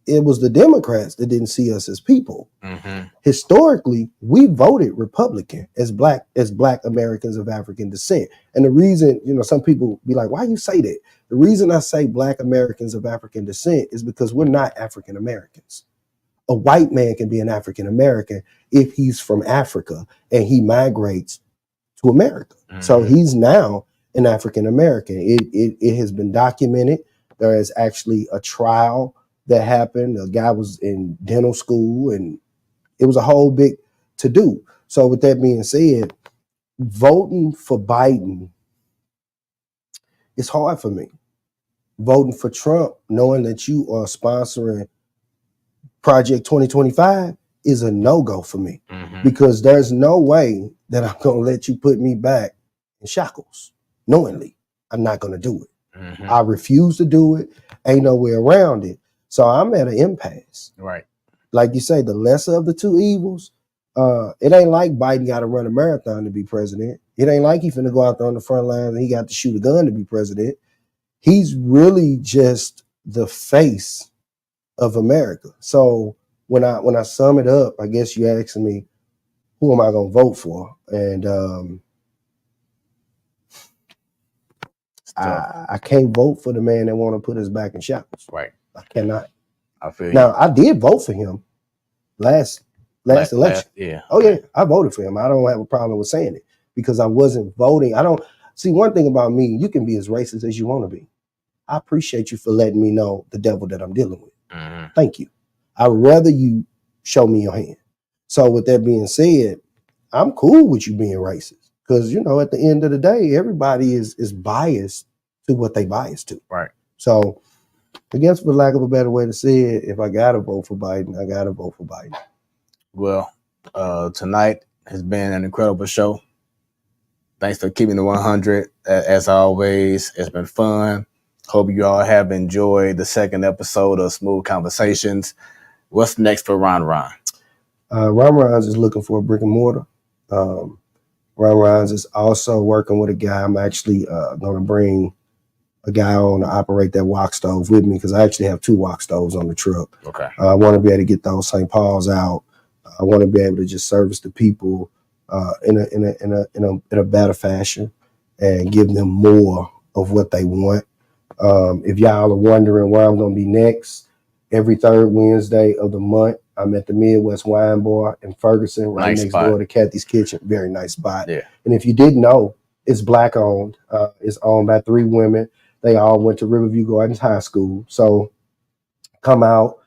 it was the Democrats that didn't see us as people. Historically, we voted Republican as black Americans of African descent. And the reason, some people be like, why you say that? The reason I say black Americans of African descent is because we're not African Americans. A white man can be an African American if he's from Africa and he migrates to America. So he's now an African American. It has been documented. There is actually a trial that happened. A guy was in dental school and it was a whole big to do. So with that being said, voting for Biden is hard for me. Voting for Trump, knowing that you are sponsoring Project 2025 is a no-go for me, because there's no way that I'm going to let you put me back in shackles knowingly. I'm not going to do it. I refuse to do it. Ain't no way around it. So I'm at an impasse. Right. Like you say, the lesser of the two evils. It ain't like Biden got to run a marathon to be president. It ain't like he finna go out there on the front lines and he got to shoot a gun to be president. He's really just the face of America. So when I sum it up, I guess you asking me, who am I gonna vote for? And I can't vote for the man that want to put us back in shackles. Right. I cannot. I feel now, I did vote for him last election. Yeah. Oh yeah, I voted for him. I don't have a problem with saying it because I wasn't voting. I don't see one thing about me. You can be as racist as you want to be. I appreciate you for letting me know the devil that I'm dealing with. Thank you. I'd rather you show me your hand. So with that being said, I'm cool with you being racist because, at the end of the day, everybody is biased to what they biased to. Right. So I guess for lack of a better way to say it, if I got to vote for Biden, I got to vote for Biden. Well, tonight has been an incredible show. Thanks for keeping the 100. As always, it's been fun. Hope you all have enjoyed the second episode of Smoooth Conversations. What's next for Ron? Ron is looking for a brick and mortar. Ron is also working with a guy. I'm actually going to bring a guy on to operate that wok stove with me because I actually have 2 wok stoves on the truck. Okay. I want to be able to get those St. Paul's out. I want to be able to just service the people in a better fashion and give them more of what they want. If y'all are wondering where I'm going to be next, every 3rd Wednesday of the month, I'm at the Midwest Wine Bar in Ferguson, right next door to Kathy's Kitchen. Very nice spot. Yeah. And if you didn't know, it's black owned. It's owned by 3 women. They all went to Riverview Gardens High School. So come out.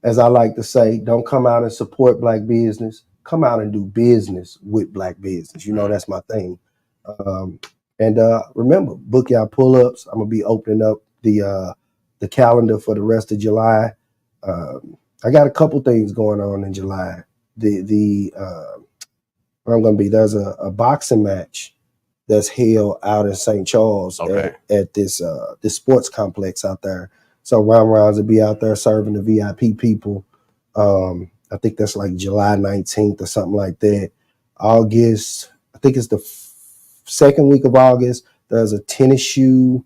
As I like to say, don't come out and support black business. Come out and do business with black business. That's my thing. And remember, book y'all pull-ups. I'm gonna be opening up the calendar for the rest of July. I got a couple things going on in July. where I'm gonna be. There's a boxing match that's held out in St. Charles at this sports complex out there. So Rounds will be out there serving the VIP people. I think that's like July 19th or something like that. August, I think it's the second week of August. There's a tennis shoe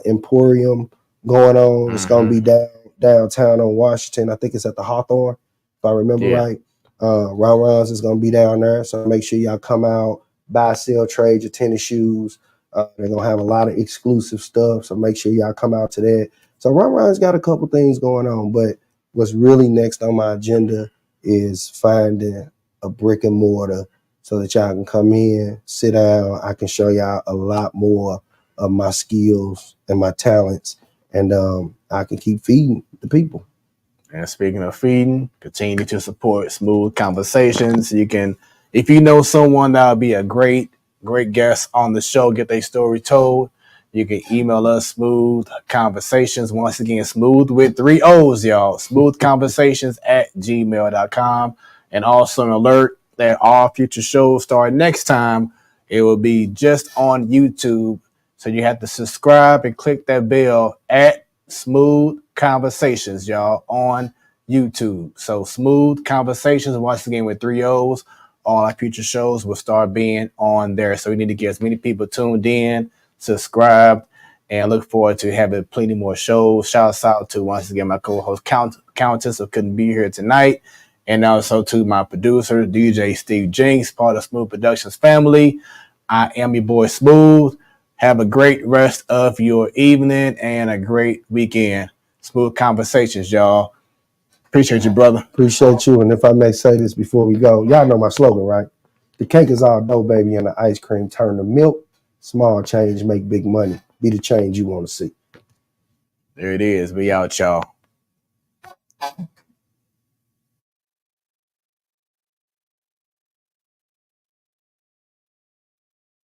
emporium going on. It's gonna be downtown on Washington. I think it's at the Hawthorne, if I remember right. Rounds is gonna be down there. So make sure y'all come out, buy, sell, trade your tennis shoes. They're gonna have a lot of exclusive stuff. So make sure y'all come out to that. So Rounds got a couple things going on, but what's really next on my agenda is finding a brick and mortar so that y'all can come in, sit down. I can show y'all a lot more of my skills and my talents, and I can keep feeding the people. And speaking of feeding, continue to support Smoooth Conversations. You can, if you know someone that would be a great guest on the show, get their story told, you can email us Smoooth Conversations. Once again, Smoooth with 3 O's, y'all. smoothconversations@gmail.com. And also an alert that all future shows start next time. It will be just on YouTube. So you have to subscribe and click that bell at Smoooth Conversations, y'all, on YouTube. So Smoooth Conversations, once again with 3 O's. All our future shows will start being on there. So we need to get as many people tuned in, subscribed, and look forward to having plenty more shows. Shouts out to, once again, my co-host Countess, who couldn't be here tonight. And also to my producer, DJ Steve Jinks, part of Smoooth Productions family. I am your boy Smoooth. Have a great rest of your evening and a great weekend. Smoooth Conversations, y'all. Appreciate you, brother. Appreciate you. And if I may say this before we go, y'all know my slogan, right? The cake is all dough, baby, and the ice cream turn to milk. Small change make big money. Be the change you want to see. There it is. We out, y'all.